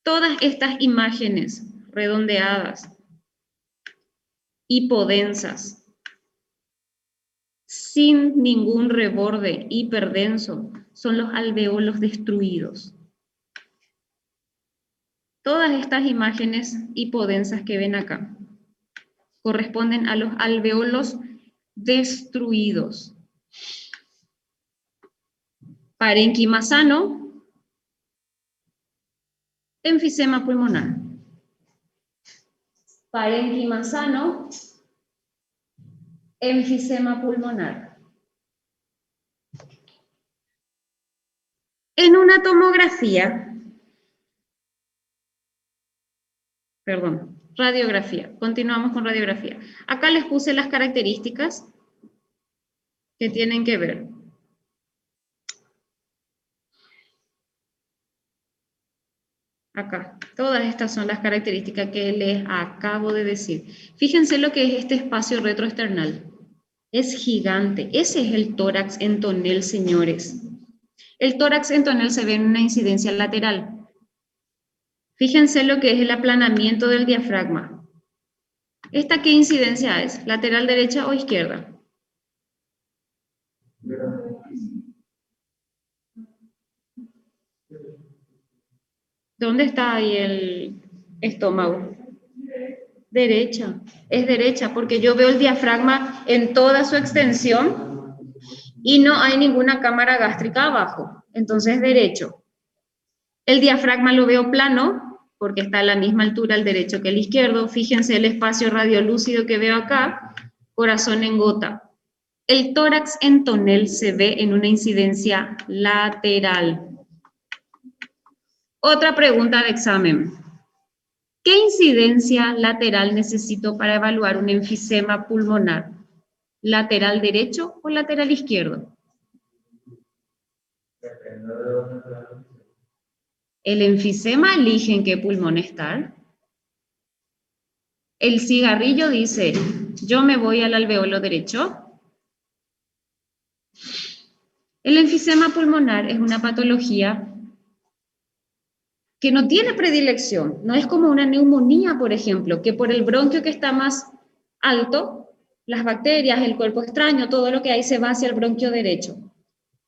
Todas estas imágenes redondeadas hipodensas, sin ningún reborde, hiperdenso, son los alveolos destruidos. Todas estas imágenes hipodensas que ven acá corresponden a los alveolos destruidos. Parénquima sano, enfisema pulmonar. Parénquima sano, enfisema pulmonar. En una tomografía, radiografía, continuamos con radiografía. Acá les puse las características que tienen que ver. Acá, todas estas son las características que les acabo de decir. Fíjense lo que es este espacio retroesternal. Es gigante. Ese es el tórax en tonel, señores. El tórax en tonel se ve en una incidencia lateral. Fíjense lo que es el aplanamiento del diafragma. ¿Esta qué incidencia es? ¿Lateral derecha o izquierda? ¿Dónde está ahí el estómago? Derecha. Es derecha, porque yo veo el diafragma en toda su extensión y no hay ninguna cámara gástrica abajo. Entonces, derecho. El diafragma lo veo plano, porque está a la misma altura el derecho que el izquierdo. Fíjense el espacio radiolúcido que veo acá, corazón en gota. El tórax en tonel se ve en una incidencia lateral. Otra pregunta de examen. ¿Qué incidencia lateral necesito para evaluar un enfisema pulmonar? ¿Lateral derecho o lateral izquierdo? El enfisema elige en qué pulmón estar. El cigarrillo dice, yo me voy al alveolo derecho. El enfisema pulmonar es una patología que no tiene predilección, no es como una neumonía, por ejemplo, que por el bronquio que está más alto, las bacterias, el cuerpo extraño, todo lo que hay se va hacia el bronquio derecho.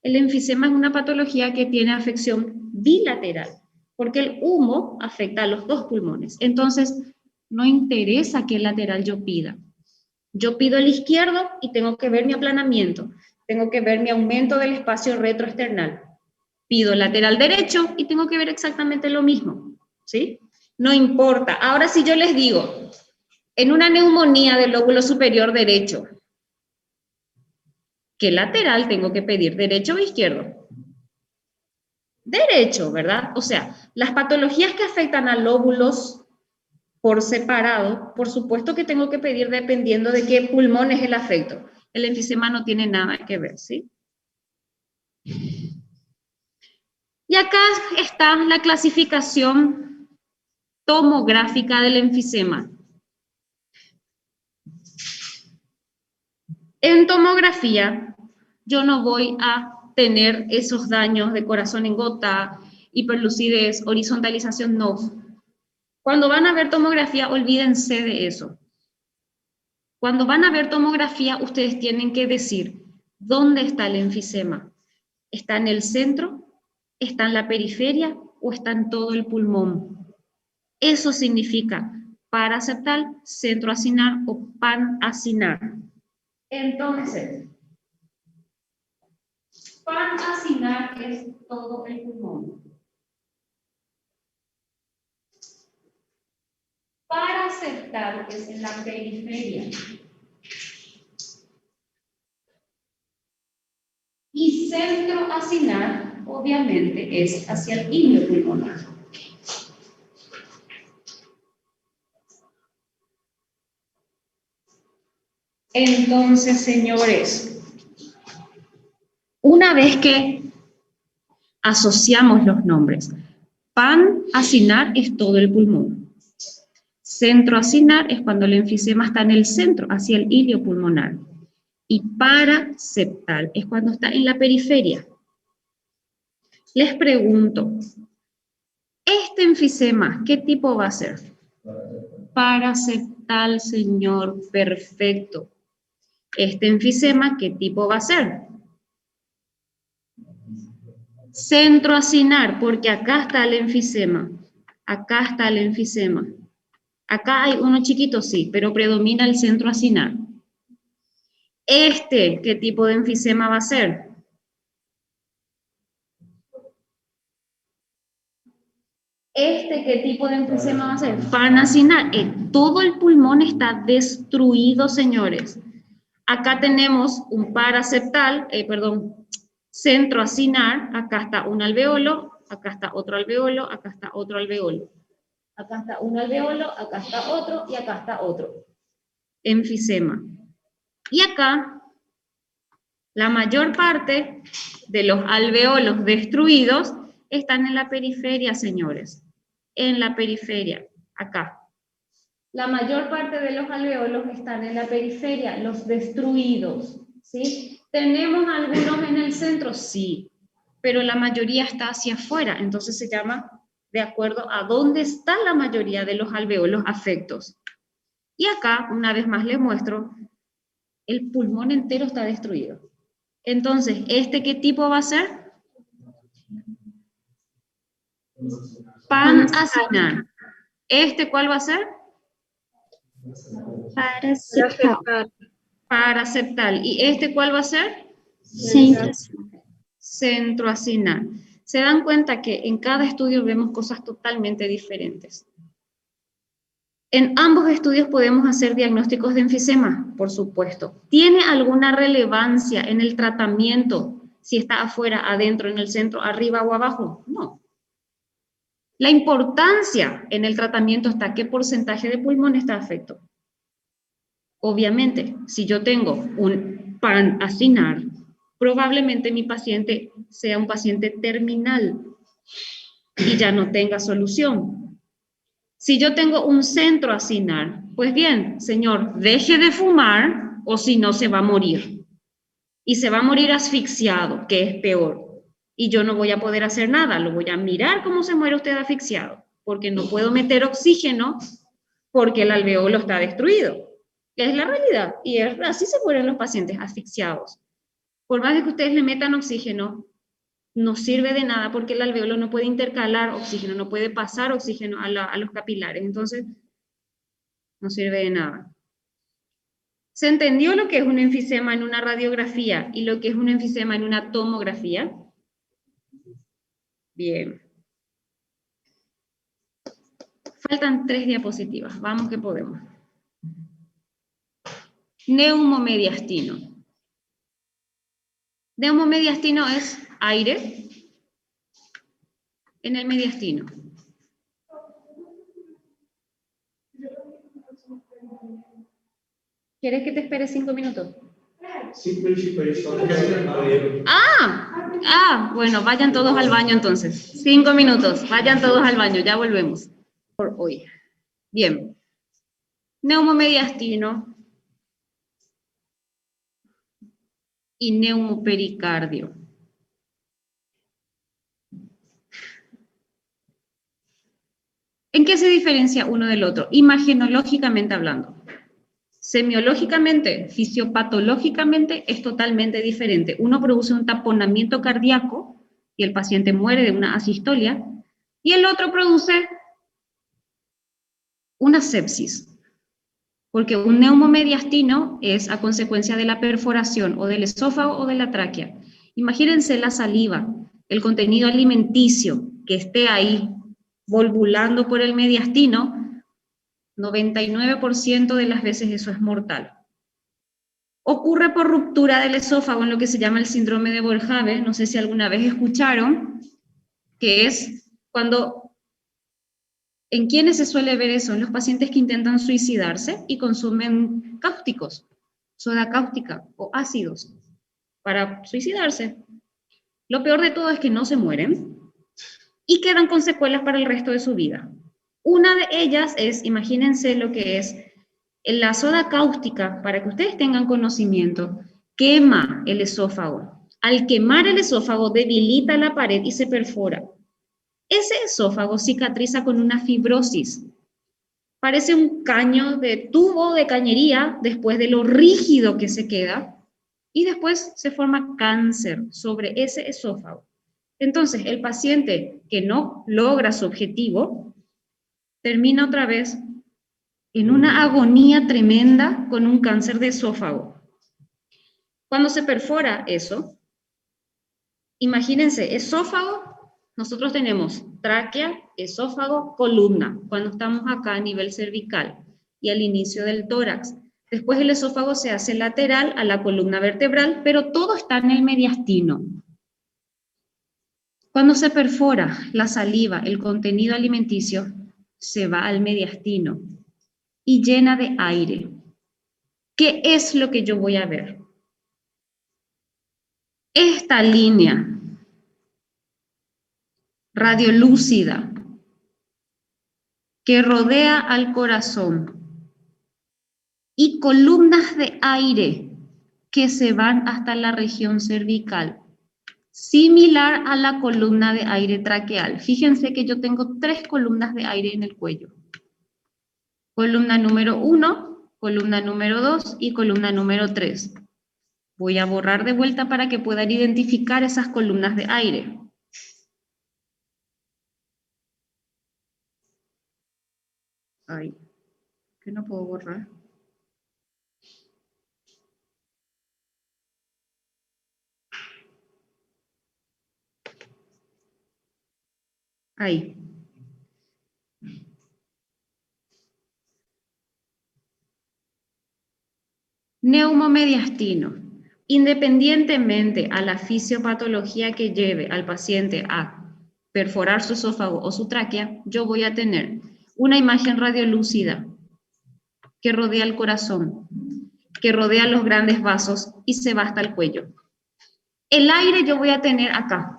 El enfisema es una patología que tiene afección bilateral, porque el humo afecta a los dos pulmones. Entonces, no interesa qué lateral yo pida. Yo pido el izquierdo y tengo que ver mi aplanamiento, tengo que ver mi aumento del espacio retroesternal. Pido lateral derecho y tengo que ver exactamente lo mismo, ¿sí? No importa. Ahora si yo les digo, en una neumonía del lóbulo superior derecho, ¿qué lateral tengo que pedir? ¿Derecho o izquierdo? Derecho, ¿verdad? O sea, las patologías que afectan a lóbulos por separado, por supuesto que tengo que pedir dependiendo de qué pulmón es el afecto. El enfisema no tiene nada que ver, ¿sí? Y acá está la clasificación tomográfica del enfisema. En tomografía, yo no voy a tener esos daños de corazón en gota, hiperlucidez, horizontalización, no. Cuando van a ver tomografía, olvídense de eso. Cuando van a ver tomografía, ustedes tienen que decir, ¿dónde está el enfisema? ¿Está en el centro? ¿Está en la periferia? ¿O está en todo el pulmón? Eso significa paraseptal, centroacinar o panacinar. Entonces, panacinar es todo el pulmón. Paraseptal es en la periferia. Y centroacinar, obviamente, es hacia el hilo pulmonar. Entonces, señores, una vez que asociamos los nombres, panacinar es todo el pulmón. Centroacinar es cuando el enfisema está en el centro, hacia el ilio pulmonar. Y paraseptal es cuando está en la periferia. Les pregunto, ¿este enfisema qué tipo va a ser? Paraseptal. tal, señor, perfecto. Este enfisema, ¿qué tipo va a ser? Centroacinar, porque acá está el enfisema. Acá está el enfisema. Acá hay uno chiquito, sí, pero predomina el centroacinar. Este, ¿qué tipo de enfisema va a ser? Este, ¿qué tipo de enfisema va a ser? Panacinar. Todo el pulmón está destruido, señores. Acá tenemos un centroacinar. Acá está un alveolo, acá está otro alveolo, acá está otro alveolo. Acá está un alveolo, acá está otro y acá está otro. Enfisema. Y acá, la mayor parte de los alveolos destruidos están en la periferia, señores. En la periferia, acá. La mayor parte de los alveolos están en la periferia, los destruidos, ¿sí? ¿Tenemos algunos en el centro? Sí, pero la mayoría está hacia afuera, entonces se llama de acuerdo a dónde está la mayoría de los alveolos afectos. Y acá, una vez más les muestro, el pulmón entero está destruido. Entonces, ¿este qué tipo va a ser? Panacinar. ¿Este cuál va a ser? Paraseptal. Paraseptal. ¿Y este cuál va a ser? Centroacinar. Centroacinar. Se dan cuenta que en cada estudio vemos cosas totalmente diferentes. En ambos estudios podemos hacer diagnósticos de enfisema, por supuesto. ¿Tiene alguna relevancia en el tratamiento si está afuera, adentro, en el centro, arriba o abajo? No. La importancia en el tratamiento está qué porcentaje de pulmón está afecto. Obviamente, si yo tengo un panacinar, probablemente mi paciente sea un paciente terminal y ya no tenga solución. Si yo tengo un centroacinar, pues bien, señor, deje de fumar o si no se va a morir. Y se va a morir asfixiado, que es peor. Y yo no voy a poder hacer nada, lo voy a mirar cómo se muere usted asfixiado, porque no puedo meter oxígeno porque el alveolo está destruido. Es la realidad, y así se mueren los pacientes asfixiados. Por más de que ustedes le metan oxígeno, no sirve de nada porque el alveolo no puede intercalar oxígeno, no puede pasar oxígeno a los capilares, entonces no sirve de nada. ¿Se entendió lo que es un enfisema en una radiografía y lo que es un enfisema en una tomografía? Bien. Faltan 3 diapositivas, vamos que podemos. Neumomediastino. Neumomediastino es aire en el mediastino. ¿Quieres que te espere 5 minutos? Bueno, vayan todos al baño entonces. 5 minutos, vayan todos al baño, ya volvemos. Por hoy. Bien. Neumomediastino y neumopericardio. ¿En qué se diferencia uno del otro? Imagenológicamente hablando. Semiológicamente, fisiopatológicamente es totalmente diferente. Uno produce un taponamiento cardíaco y el paciente muere de una asistolia, y el otro produce una sepsis, porque un neumomediastino es a consecuencia de la perforación o del esófago o de la tráquea. Imagínense la saliva, el contenido alimenticio que esté ahí volvulando por el mediastino, 99% de las veces eso es mortal. Ocurre por ruptura del esófago en lo que se llama el síndrome de Boerhaave, no sé si alguna vez escucharon, que es cuando, ¿en quiénes se suele ver eso? En los pacientes que intentan suicidarse y consumen cáusticos, soda cáustica o ácidos para suicidarse. Lo peor de todo es que no se mueren y quedan con secuelas para el resto de su vida. Una de ellas es, imagínense lo que es la soda cáustica, para que ustedes tengan conocimiento, quema el esófago. Al quemar el esófago debilita la pared y se perfora. Ese esófago cicatriza con una fibrosis. Parece un caño de tubo de cañería después de lo rígido que se queda y después se forma cáncer sobre ese esófago. Entonces, el paciente que no logra su objetivo termina otra vez en una agonía tremenda con un cáncer de esófago. Cuando se perfora eso, imagínense, esófago, nosotros tenemos tráquea, esófago, columna, cuando estamos acá a nivel cervical y al inicio del tórax. Después el esófago se hace lateral a la columna vertebral, pero todo está en el mediastino. Cuando se perfora la saliva, el contenido alimenticio se va al mediastino y llena de aire. ¿Qué es lo que yo voy a ver? Esta línea radiolúcida que rodea al corazón y columnas de aire que se van hasta la región cervical, similar a la columna de aire traqueal. Fíjense que yo tengo 3 columnas de aire en el cuello. Columna número 1, columna número 2 y columna número 3. Voy a borrar de vuelta para que puedan identificar esas columnas de aire. Ay, que no puedo borrar. Ahí. Neumomediastino. Independientemente a la fisiopatología que lleve al paciente a perforar su esófago o su tráquea, yo voy a tener una imagen radiolúcida que rodea el corazón, que rodea los grandes vasos y se va hasta el cuello. El aire yo voy a tener acá.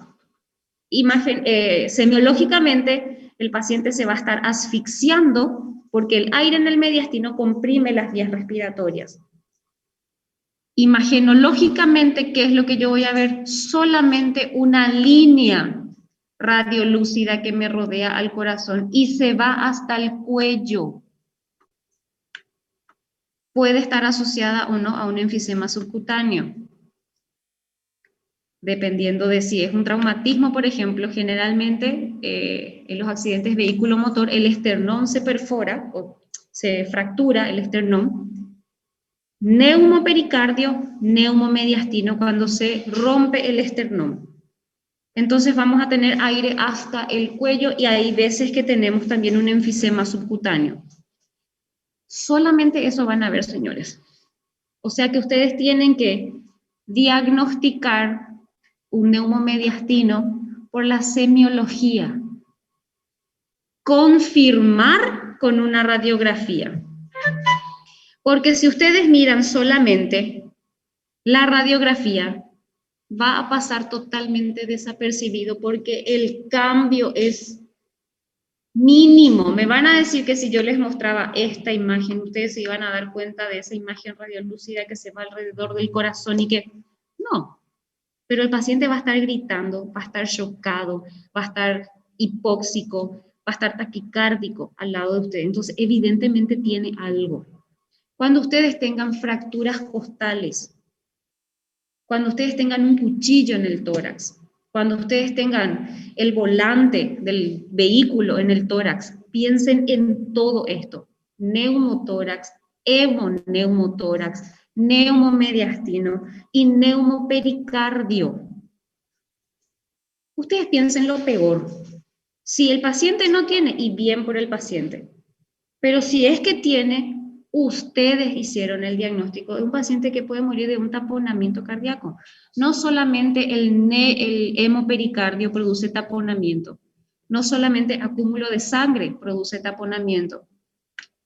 Semiológicamente, el paciente se va a estar asfixiando porque el aire en el mediastino comprime las vías respiratorias. Imagenológicamente, ¿qué es lo que yo voy a ver? Solamente una línea radiolúcida que me rodea al corazón y se va hasta el cuello. Puede estar asociada o no a un enfisema subcutáneo. Dependiendo de si es un traumatismo, por ejemplo, generalmente en los accidentes vehículo-motor el esternón se perfora o se fractura el esternón. Neumopericardio, neumomediastino cuando se rompe el esternón. Entonces vamos a tener aire hasta el cuello y hay veces que tenemos también un enfisema subcutáneo. Solamente eso van a ver, señores. O sea que ustedes tienen que diagnosticar un neumomediastino por la semiología. Confirmar con una radiografía. Porque si ustedes miran solamente la radiografía, va a pasar totalmente desapercibido porque el cambio es mínimo. Me van a decir que si yo les mostraba esta imagen, ustedes se iban a dar cuenta de esa imagen radiolúcida que se va alrededor del corazón y que no. Pero el paciente va a estar gritando, va a estar chocado, va a estar hipóxico, va a estar taquicárdico al lado de usted. Entonces, evidentemente tiene algo. Cuando ustedes tengan fracturas costales, cuando ustedes tengan un cuchillo en el tórax, cuando ustedes tengan el volante del vehículo en el tórax, piensen en todo esto. Neumotórax, hemoneumotórax, neumomediastino y neumopericardio. Ustedes piensen lo peor. Si el paciente no tiene, y bien por el paciente, pero si es que tiene, ustedes hicieron el diagnóstico de un paciente que puede morir de un taponamiento cardíaco. No solamente el hemopericardio produce taponamiento, no solamente acúmulo de sangre produce taponamiento,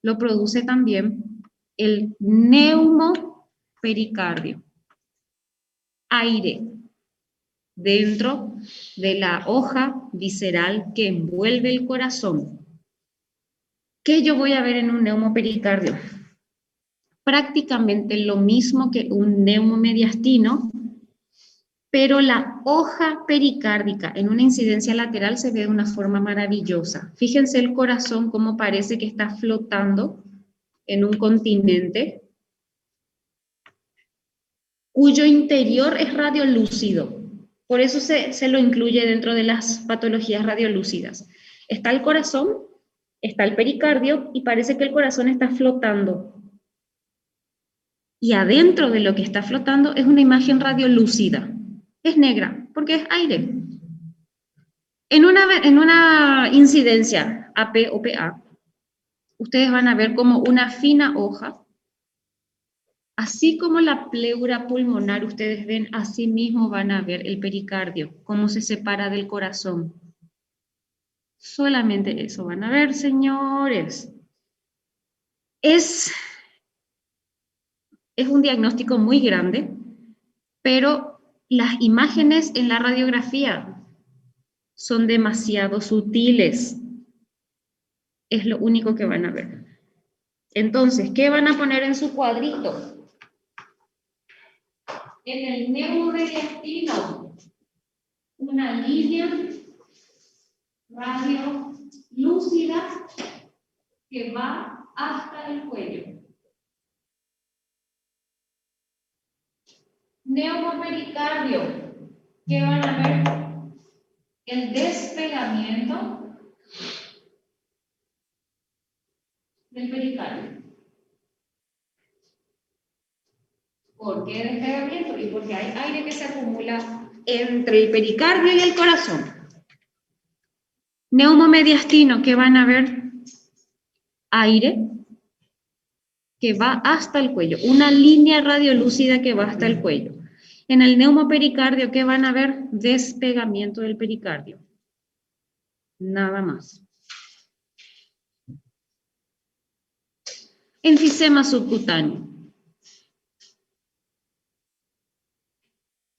lo produce también el neumopericardio. Aire dentro de la hoja visceral que envuelve el corazón. ¿Qué yo voy a ver en un neumopericardio? Prácticamente lo mismo que un neumomediastino, Pero la hoja pericárdica en una incidencia lateral se ve de una forma maravillosa. Fíjense el corazón cómo parece que está flotando en un continente, cuyo interior es radiolúcido. Por eso se lo incluye dentro de las patologías radiolúcidas. Está el corazón, está el pericardio y parece que el corazón está flotando. Y adentro de lo que está flotando es una imagen radiolúcida. Es negra, porque es aire. En una incidencia AP o PA, ustedes van a ver como una fina hoja, así como la pleura pulmonar, ustedes ven, así mismo van a ver el pericardio, cómo se separa del corazón. Solamente eso van a ver, señores. Es un diagnóstico muy grande, pero las imágenes en la radiografía son demasiado sutiles. Es lo único que van a ver. Entonces, ¿qué van a poner en su cuadrito? En el neuromediastino, una línea radiolúcida que va hasta el cuello. Neumopericardio, ¿qué van a ver? El despegamiento del pericardio. ¿Por qué despegamiento? Y porque hay aire que se acumula entre el pericardio y el corazón. Neumomediastino, ¿qué van a ver? Aire que va hasta el cuello, una línea radiolúcida que va hasta el cuello. En el neumopericardio, ¿qué van a ver? Despegamiento del pericardio. Nada más. Enfisema subcutáneo.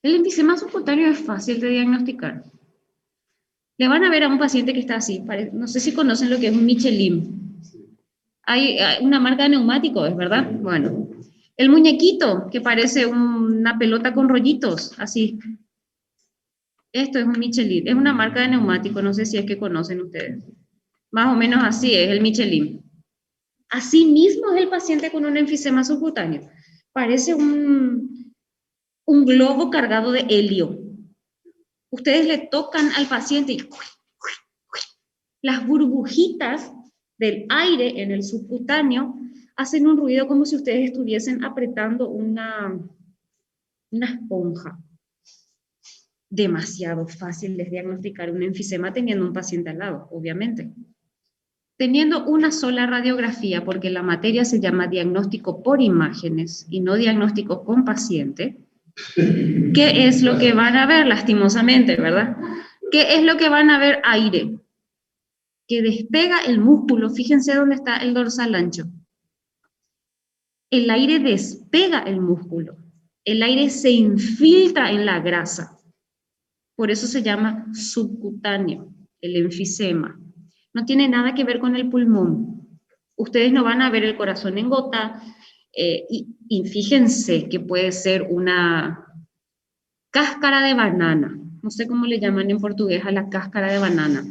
El enfisema subcutáneo es fácil de diagnosticar. Le van a ver a un paciente que está así, no sé si conocen lo que es un Michelin. Hay una marca de neumático, ¿es verdad? Bueno, el muñequito que parece una pelota con rollitos, así. Esto es un Michelin, es una marca de neumático, no sé si es que conocen ustedes. Más o menos así es el Michelin. Así mismo es el paciente con un enfisema subcutáneo. Parece un globo cargado de helio. Ustedes le tocan al paciente y las burbujitas del aire en el subcutáneo hacen un ruido como si ustedes estuviesen apretando una esponja. Demasiado fácil de diagnosticar un enfisema teniendo un paciente al lado, obviamente. Teniendo una sola radiografía, porque la materia se llama diagnóstico por imágenes y no diagnóstico con paciente, ¿qué es lo que van a ver? Lastimosamente, ¿verdad? ¿Qué es lo que van a ver? Aire, que despega el músculo. Fíjense dónde está el dorsal ancho. El aire despega el músculo. El aire se infiltra en la grasa. Por eso se llama subcutáneo, el enfisema. No tiene nada que ver con el pulmón. Ustedes no van a ver el corazón en gota, y fíjense que puede ser una cáscara de banana. No sé cómo le llaman en portugués a la cáscara de banana.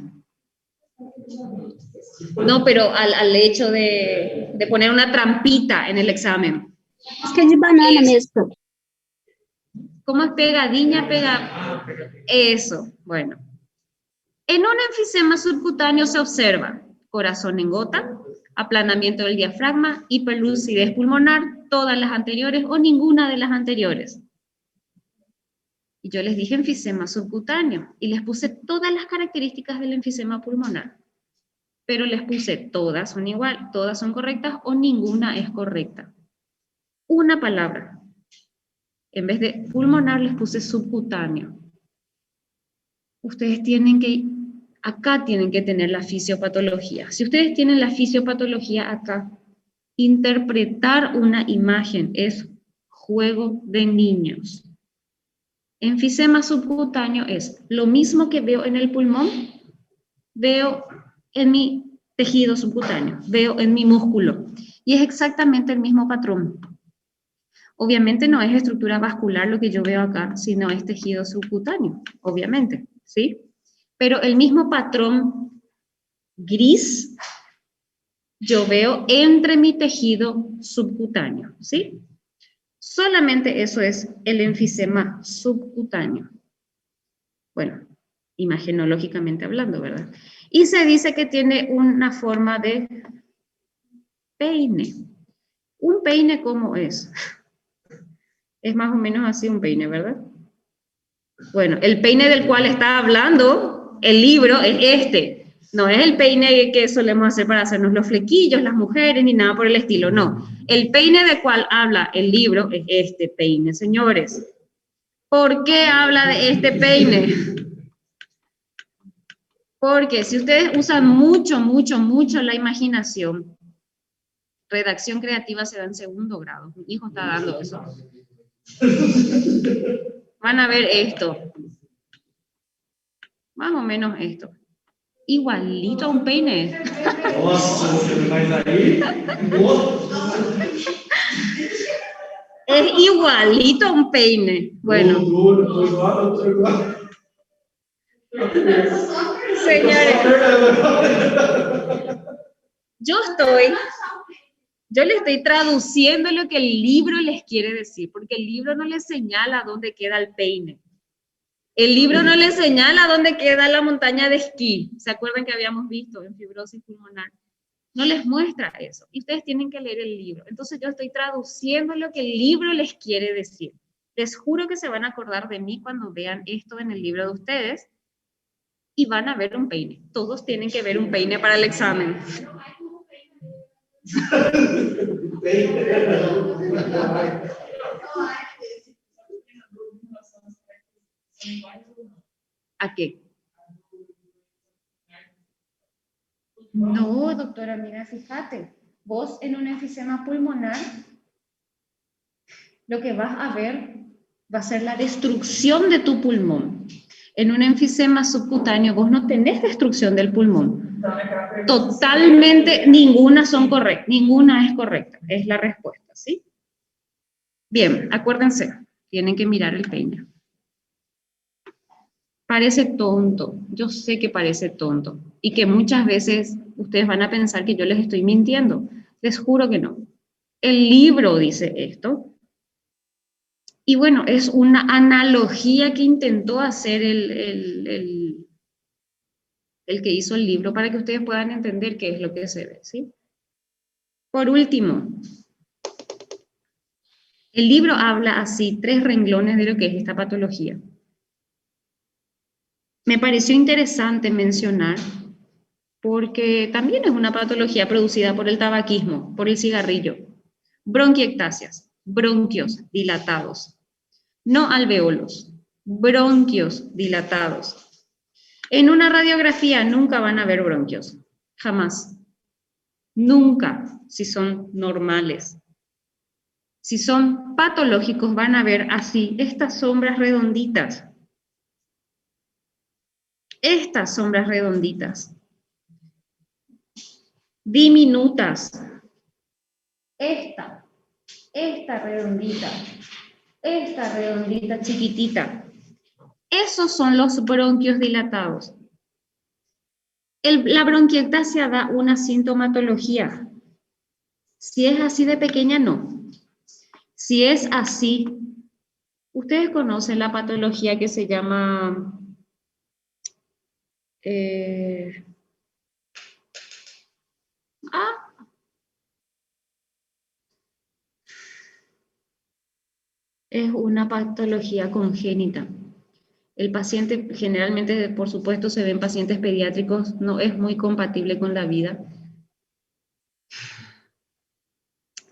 No, pero al hecho de poner una trampita en el examen. Es que es de banana mesmo. ¿Cómo es pegadinha, Eso, bueno. En un enfisema subcutáneo se observa corazón en gota, aplanamiento del diafragma, hiperlucidez pulmonar, todas las anteriores o ninguna de las anteriores. Y yo les dije enfisema subcutáneo y les puse todas las características del enfisema pulmonar. Pero les puse todas son igual, todas son correctas o ninguna es correcta. Una palabra. En vez de pulmonar les puse subcutáneo. Ustedes acá tienen que tener la fisiopatología. Si ustedes tienen la fisiopatología acá, interpretar una imagen es juego de niños. Enfisema subcutáneo es lo mismo que veo en el pulmón, veo en mi tejido subcutáneo, veo en mi músculo. Y es exactamente el mismo patrón. Obviamente no es estructura vascular lo que yo veo acá, sino es tejido subcutáneo, obviamente, ¿sí? Pero el mismo patrón gris yo veo entre mi tejido subcutáneo, ¿sí? Solamente eso es el enfisema subcutáneo. Bueno, imagenológicamente hablando, ¿verdad? Y se dice que tiene una forma de peine. ¿Un peine cómo es? Es más o menos así un peine, ¿verdad? Bueno, el peine del cual está hablando el libro es este. No es el peine que solemos hacer para hacernos los flequillos, las mujeres, ni nada por el estilo, no. El peine del cual habla el libro es este peine, señores. ¿Por qué habla de este peine? Porque si ustedes usan mucho la imaginación, redacción creativa se da en segundo grado. Mi hijo está dando eso. Van a ver esto. Más o menos esto. Igualito a un peine. Es igualito a un peine. Bueno. Señores, yo le estoy traduciendo lo que el libro les quiere decir, porque el libro no les señala dónde queda el peine. El libro no les señala dónde queda la montaña de esquí. ¿Se acuerdan que habíamos visto en fibrosis pulmonar? No les muestra eso. Y ustedes tienen que leer el libro. Entonces yo estoy traduciendo lo que el libro les quiere decir. Les juro que se van a acordar de mí cuando vean esto en el libro de ustedes y van a ver un peine. Todos tienen que ver un peine para el examen. ¿A qué? No, doctora, mira, fíjate, vos en un enfisema pulmonar, lo que vas a ver va a ser la destrucción de tu pulmón. En un enfisema subcutáneo vos no tenés destrucción del pulmón. Totalmente, ninguna es correcta, es la respuesta, ¿sí? Bien, acuérdense, tienen que mirar el peine. Parece tonto, yo sé que parece tonto y que muchas veces ustedes van a pensar que yo les estoy mintiendo. Les juro que no. El libro dice esto. Y bueno, es una analogía que intentó hacer el que hizo el libro para que ustedes puedan entender qué es lo que se ve, ¿sí? Por último, el libro habla así, 3 renglones de lo que es esta patología. Me pareció interesante mencionar porque también es una patología producida por el tabaquismo, por el cigarrillo. Bronquiectasias, bronquios dilatados, no alveolos, bronquios dilatados. En una radiografía nunca van a ver bronquios, jamás. Nunca, si son normales. Si son patológicos van a ver así, estas sombras redonditas. Estas sombras redonditas. Diminutas. Esta redondita chiquitita. Esos son los bronquios dilatados. La bronquiectasia da una sintomatología. Si es así de pequeña, no. Si es así, ustedes conocen la patología que se llama es una patología congénita. El paciente, generalmente, por supuesto, se ven pacientes pediátricos, no es muy compatible con la vida.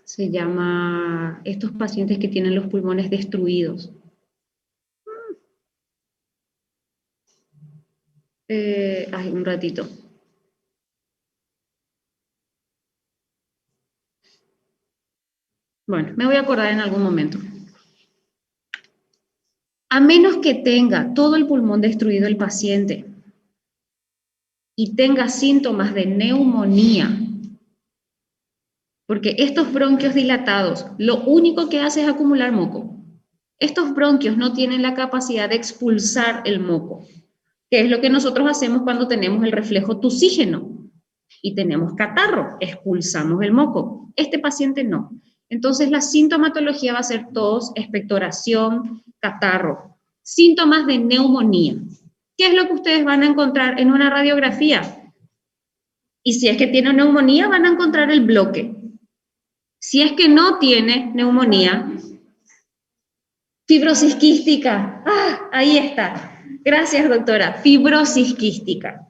Se llama estos pacientes que tienen los pulmones destruidos. Un ratito. Bueno, me voy a acordar en algún momento. A menos que tenga todo el pulmón destruido el paciente y tenga síntomas de neumonía, Porque estos bronquios dilatados, lo único que hace es acumular moco. Estos bronquios no tienen la capacidad de expulsar el moco, que es lo que nosotros hacemos cuando tenemos el reflejo tusígeno y tenemos catarro, expulsamos el moco. Este paciente no. Entonces la sintomatología va a ser tos, expectoración, catarro, síntomas de neumonía. ¿Qué es lo que ustedes van a encontrar en una radiografía? Y si es que tiene neumonía, van a encontrar el bloque. Si es que no tiene neumonía, fibrosis quística. ¡Ah! Ahí está. Gracias, doctora. Fibrosis quística.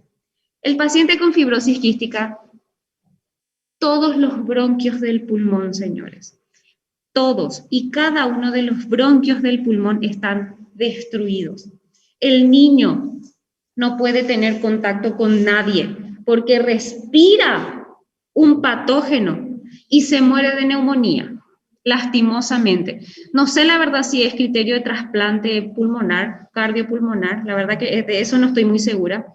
El paciente con fibrosis quística, todos los bronquios del pulmón, señores, todos y cada uno de los bronquios del pulmón están destruidos. El niño no puede tener contacto con nadie porque respira un patógeno y se muere de neumonía, lastimosamente. No sé la verdad si es criterio de trasplante pulmonar, cardiopulmonar, la verdad que de eso no estoy muy segura,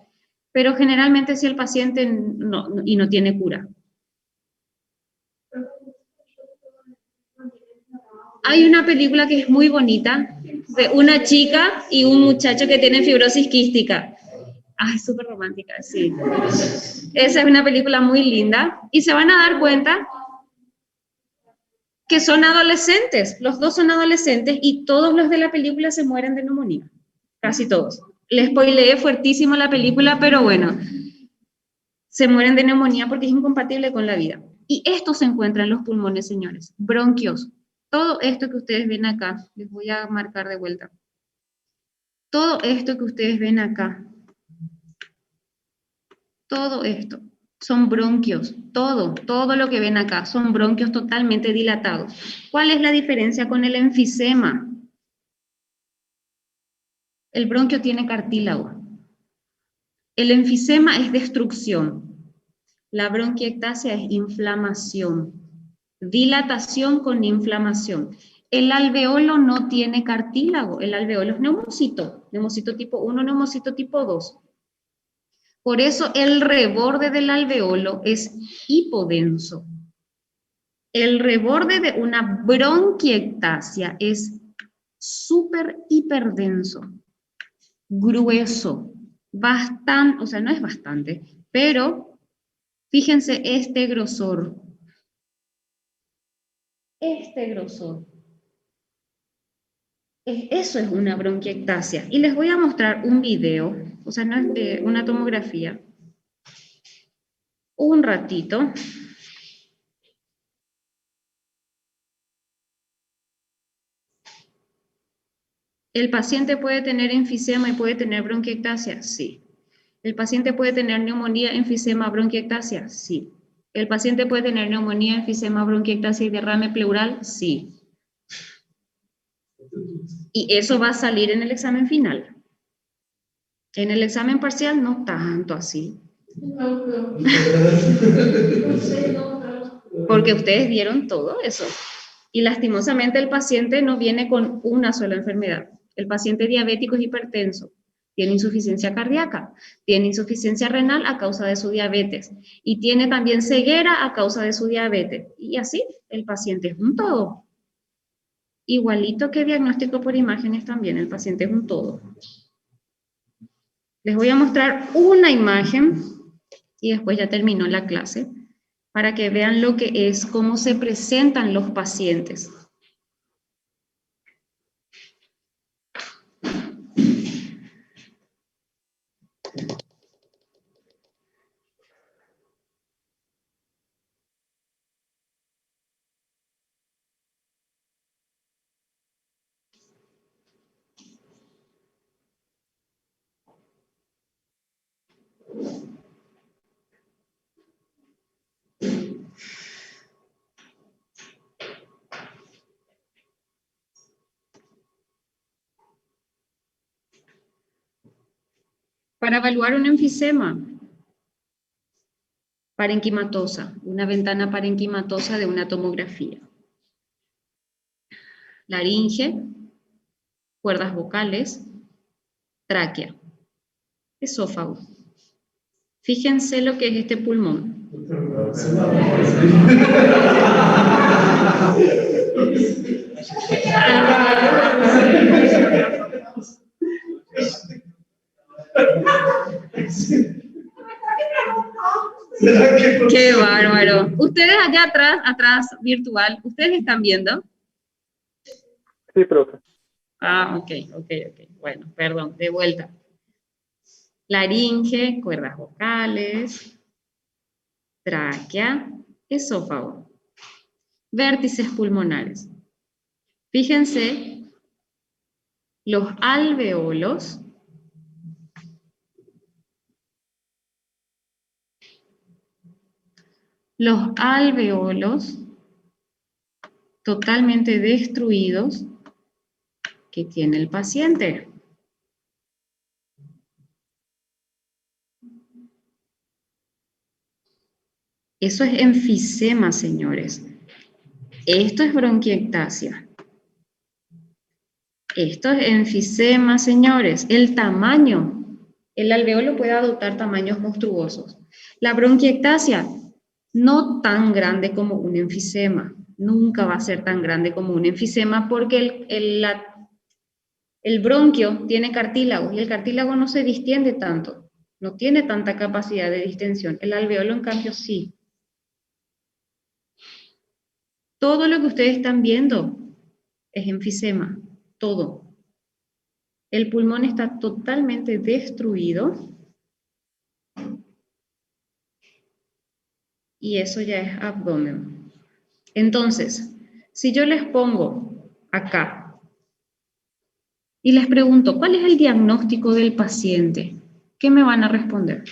pero generalmente si el paciente no tiene cura. Hay una película que es muy bonita, de una chica y un muchacho que tienen fibrosis quística. Ah, es súper romántica, sí. Esa es una película muy linda y se van a dar cuenta que son adolescentes, los dos son adolescentes y todos los de la película se mueren de neumonía, casi todos. Les spoileé fuertísimo la película, pero bueno, se mueren de neumonía porque es incompatible con la vida. Y esto se encuentra en los pulmones, señores, bronquios. Todo esto que ustedes ven acá, les voy a marcar de vuelta. Todo esto que ustedes ven acá, todo esto, son bronquios. Todo lo que ven acá son bronquios totalmente dilatados. ¿Cuál es la diferencia con el enfisema? El bronquio tiene cartílago. El enfisema es destrucción. La bronquiectasia es inflamación. Dilatación con inflamación. El alveolo no tiene cartílago, el alveolo es neumocito tipo 1, neumocito tipo 2. Por eso el reborde del alveolo es hipodenso. El reborde de una bronquiectasia es súper hiperdenso, grueso, bastante, o sea, no es bastante, pero fíjense este grosor. Este grosor. Eso es una bronquiectasia. Y les voy a mostrar un video, o sea, no es de una tomografía. Un ratito. ¿El paciente puede tener enfisema y puede tener bronquiectasia? Sí. ¿El paciente puede tener neumonía, enfisema, bronquiectasia? Sí. ¿El paciente puede tener neumonía, enfisema, bronquiectasia y derrame pleural? Sí. Y eso va a salir en el examen final. En el examen parcial no tanto así. Porque ustedes vieron todo eso. Y lastimosamente el paciente no viene con una sola enfermedad. El paciente diabético es hipertenso, tiene insuficiencia cardíaca, tiene insuficiencia renal a causa de su diabetes y tiene también ceguera a causa de su diabetes. Y así, el paciente es un todo. Igualito que diagnóstico por imágenes también, el paciente es un todo. Les voy a mostrar una imagen y después ya terminó la clase para que vean lo que es, cómo se presentan los pacientes. Para evaluar un enfisema parenquimatosa, una ventana parenquimatosa de una tomografía. Laringe, cuerdas vocales, tráquea, esófago. Fíjense lo que es este pulmón. Qué bárbaro. Ustedes allá atrás, virtual, ¿ustedes están viendo? Sí, profe. Ah, ok. Bueno, perdón, de vuelta. Laringe, cuerdas vocales, tráquea, esófago. Vértices pulmonares. Fíjense, los alveolos totalmente destruidos que tiene el paciente. Eso es enfisema, señores. Esto es bronquiectasia. Esto es enfisema, señores. El tamaño, el alveolo puede adoptar tamaños monstruosos. La bronquiectasia, no tan grande como un enfisema. Nunca va a ser tan grande como un enfisema porque el bronquio tiene cartílago y el cartílago no se distiende tanto. No tiene tanta capacidad de distensión. El alveolo, en cambio, sí. Todo lo que ustedes están viendo es enfisema. Todo. El pulmón está totalmente destruido y eso ya es abdomen. Entonces, si yo les pongo acá y les pregunto, ¿cuál es el diagnóstico del paciente? ¿Qué me van a responder?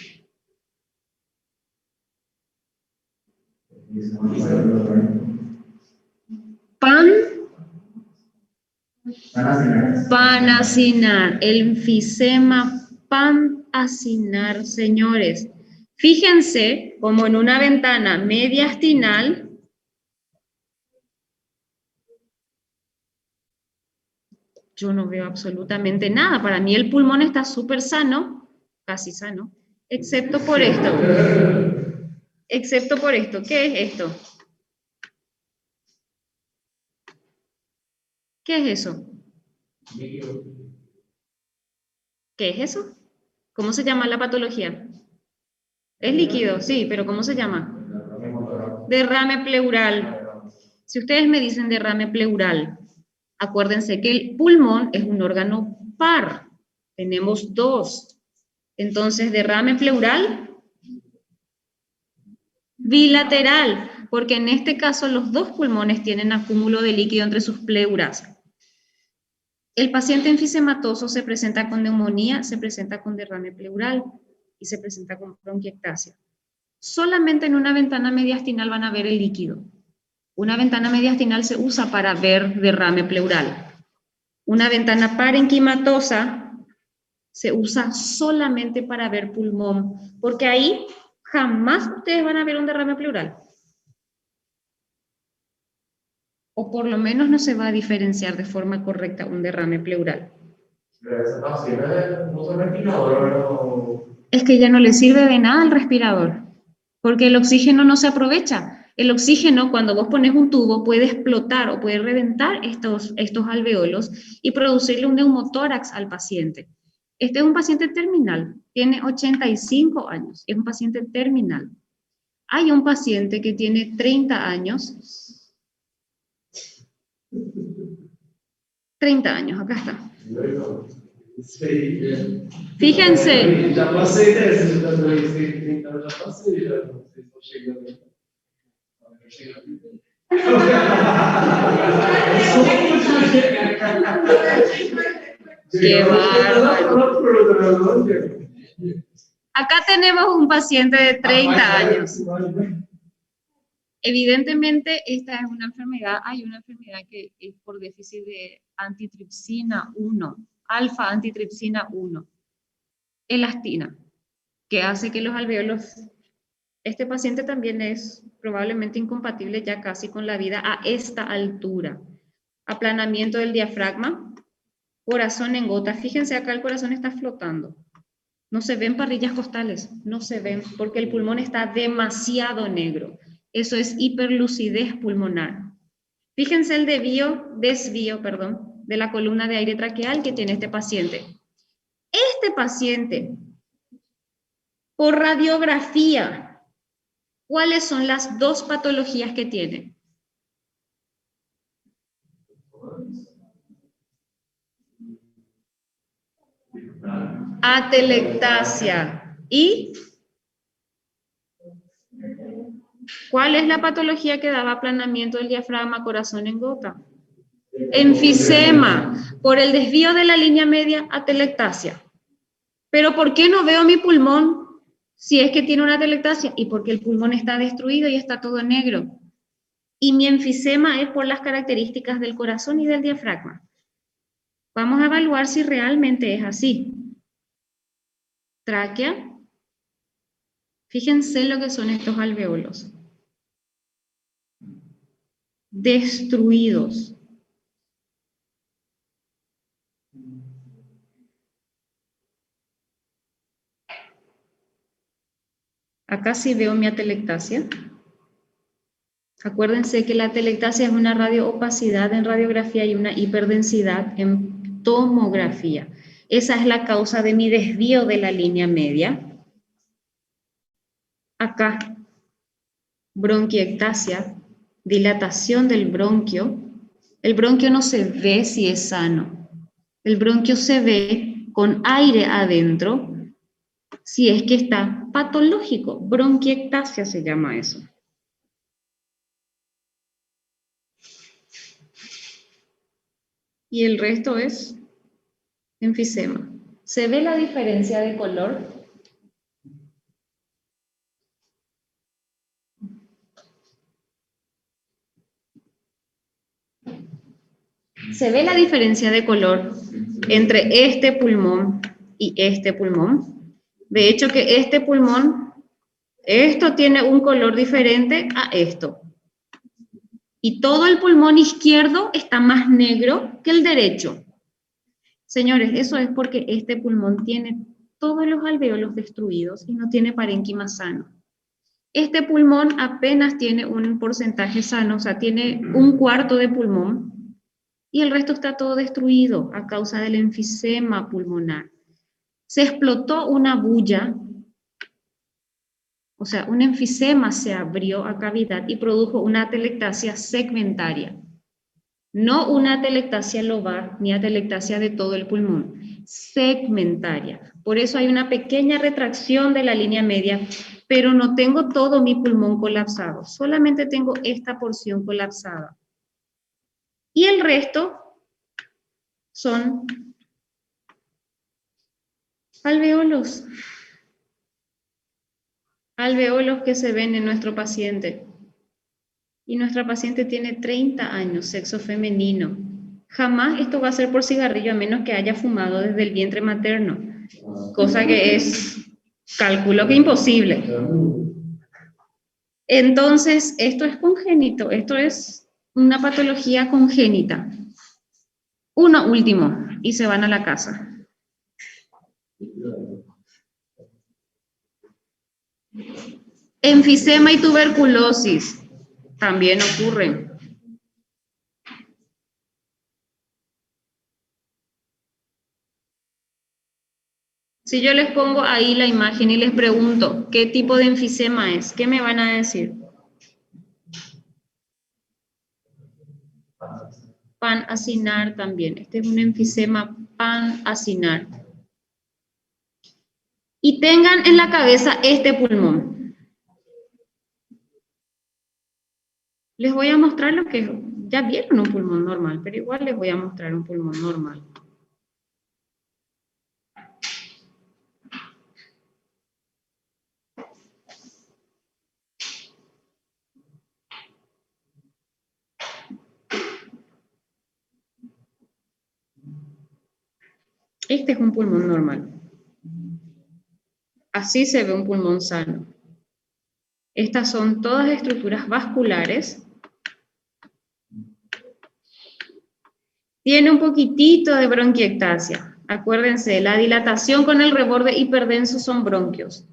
Panacinar, el enfisema panacinar, señores. Fíjense como en una ventana mediastinal yo no veo absolutamente nada. Para mí el pulmón está súper sano, casi sano, excepto por esto. Excepto por esto. ¿Qué es esto? ¿Qué es eso? ¿Qué es eso? ¿Cómo se llama la patología? Es líquido, sí, pero ¿cómo se llama? Derrame pleural. Si ustedes me dicen derrame pleural, acuérdense que el pulmón es un órgano par. Tenemos dos. Entonces, derrame pleural bilateral, porque en este caso los dos pulmones tienen acúmulo de líquido entre sus pleuras. El paciente enfisematoso se presenta con neumonía, se presenta con derrame pleural y se presenta con bronquiectasia. Solamente en una ventana mediastinal van a ver el líquido. Una ventana mediastinal se usa para ver derrame pleural. Una ventana parenquimatosa se usa solamente para ver pulmón, porque ahí jamás ustedes van a ver un derrame pleural. O por lo menos no se va a diferenciar de forma correcta un derrame pleural. Es que ya no le sirve de nada el respirador, porque el oxígeno no se aprovecha. El oxígeno, cuando vos pones un tubo, puede explotar o puede reventar estos alveolos y producirle un neumotórax al paciente. Este es un paciente terminal, tiene 85 años, es un paciente terminal. Hay un paciente que tiene 30 años. 30 años, acá está. Fíjense. Ya pasé de eso, ya pasé, ya no Qué bárbaro. Acá tenemos un paciente de 30 años. Evidentemente, esta es una enfermedad, hay una enfermedad que es por déficit de antitripsina 1, alfa-antitripsina 1, elastina, que hace que los alveolos, este paciente también es probablemente incompatible ya casi con la vida a esta altura. Aplanamiento del diafragma, corazón en gota, fíjense acá el corazón está flotando. No se ven parrillas costales, no se ven, porque el pulmón está demasiado negro. Eso es hiperlucidez pulmonar. Fíjense el desvío, de la columna de aire traqueal que tiene este paciente. Este paciente, por radiografía, ¿cuáles son las dos patologías que tiene? Atelectasia. ¿Y cuál es la patología que daba aplanamiento del diafragma, corazón en gota? Enfisema. Por el desvío de la línea media, atelectasia. Pero ¿por qué no veo mi pulmón si es que tiene una atelectasia? Y porque el pulmón está destruido y está todo negro. Y mi enfisema es por las características del corazón y del diafragma. Vamos a evaluar si realmente es así. Tráquea. Fíjense lo que son estos alveolos. Destruidos. Acá sí veo mi atelectasia. Acuérdense que la atelectasia es una radioopacidad en radiografía y una hiperdensidad en tomografía. Esa es la causa de mi desvío de la línea media. Acá, bronquiectasia, dilatación del bronquio. El bronquio no se ve si es sano. El bronquio se ve con aire adentro si es que está patológico. Bronquiectasia se llama eso. Y el resto es enfisema. ¿Se ve la diferencia de color? ¿Se ve la diferencia de color entre este pulmón y este pulmón? De hecho que este pulmón, esto tiene un color diferente a esto. Y todo el pulmón izquierdo está más negro que el derecho. Señores, eso es porque este pulmón tiene todos los alveolos destruidos y no tiene parénquima sano. Este pulmón apenas tiene un porcentaje sano, o sea, tiene un cuarto de pulmón y el resto está todo destruido a causa del enfisema pulmonar. Se explotó una bulla, o sea, un enfisema se abrió a cavidad y produjo una atelectasia segmentaria. No una atelectasia lobar ni atelectasia de todo el pulmón, segmentaria. Por eso hay una pequeña retracción de la línea media, pero no tengo todo mi pulmón colapsado, solamente tengo esta porción colapsada. Y el resto son alveolos. Alveolos que se ven en nuestro paciente. Y nuestra paciente tiene 30 años, sexo femenino. Jamás esto va a ser por cigarrillo a menos que haya fumado desde el vientre materno, cosa que es, calculo que imposible. Entonces, esto es congénito, esto es una patología congénita. Uno último, y se van a la casa. Enfisema y tuberculosis también ocurren. Si yo les pongo ahí la imagen y les pregunto qué tipo de enfisema es, ¿qué me van a decir? Pan-acinar también. Este es un enfisema pan-acinar. Y tengan en la cabeza este pulmón. Les voy a mostrar lo que ya vieron un pulmón normal, pero igual les voy a mostrar un pulmón normal. Este es un pulmón normal. Así se ve un pulmón sano. Estas son todas estructuras vasculares. Tiene un poquitito de bronquiectasia. Acuérdense, la dilatación con el reborde hiperdenso son bronquios.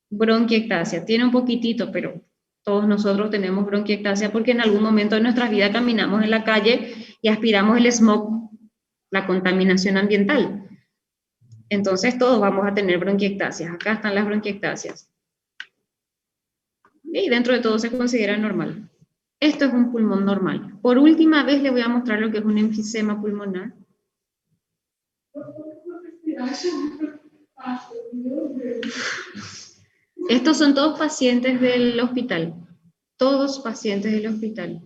Bronquiectasia. Tiene un poquitito, pero todos nosotros tenemos bronquiectasia porque en algún momento de nuestra vida caminamos en la calle y aspiramos el smog, la contaminación ambiental. Entonces todos vamos a tener bronquiectasias. Acá están las bronquiectasias. Y dentro de todo se considera normal. Esto es un pulmón normal. Por última vez les voy a mostrar lo que es un enfisema pulmonar. Estos son todos pacientes del hospital. Todos pacientes del hospital.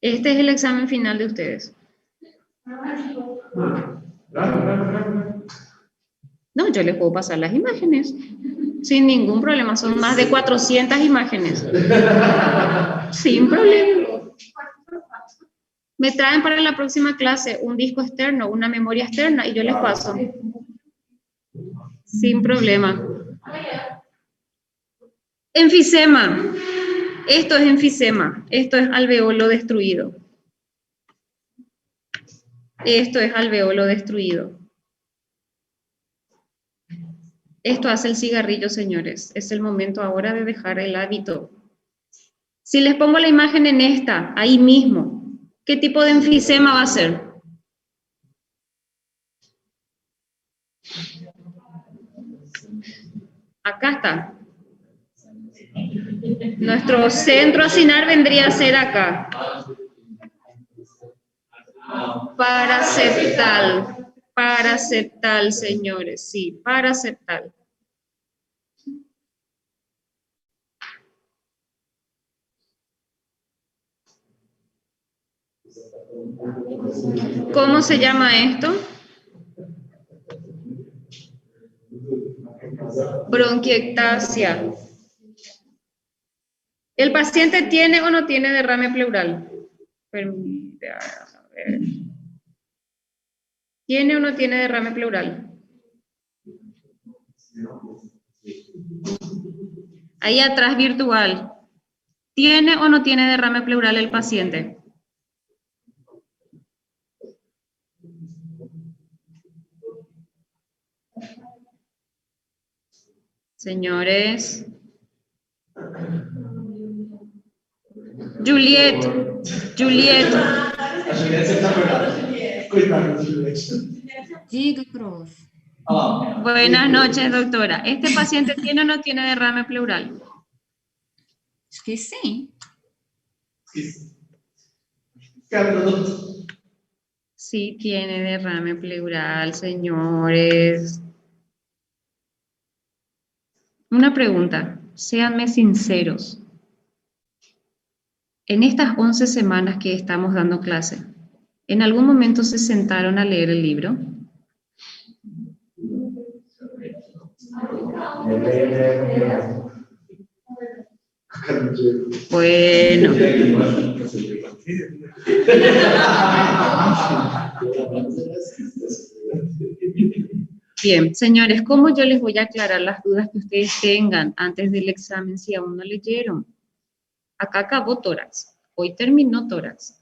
Este es el examen final de ustedes. No, yo les puedo pasar las imágenes. Sin ningún problema. Son más de 400 imágenes. Sin problema. Me traen para la próxima clase un disco externo, una memoria externa y yo les paso. Sin problema. Enfisema. Esto es enfisema. Esto es alveolo destruido. Esto es alveolo destruido. Esto hace el cigarrillo, señores. Es el momento ahora de dejar el hábito. Si les pongo la imagen en esta, ahí mismo, ¿qué tipo de enfisema va a ser? Acá está. Nuestro centro acinar vendría a ser acá. Paraceptal. Paraceptal, señores. Sí, paraceptal. ¿Cómo se llama esto? Bronquiectasia. ¿El paciente tiene o no tiene derrame pleural? A ver. ¿Tiene o no tiene derrame pleural? Ahí atrás virtual. ¿Tiene o no tiene derrame pleural el paciente? Señores. Juliet. Diga, prof. Buenas noches, doctora. ¿Este paciente tiene o no tiene derrame pleural? Acho que sim. Sí tiene derrame pleural, señores. Una pregunta, séanme sinceros. En estas 11 semanas que estamos dando clase, ¿en algún momento se sentaron a leer el libro? Bueno. Bien, señores, ¿cómo yo les voy a aclarar las dudas que ustedes tengan antes del examen si aún no leyeron? Acá acabó tórax, hoy terminó tórax.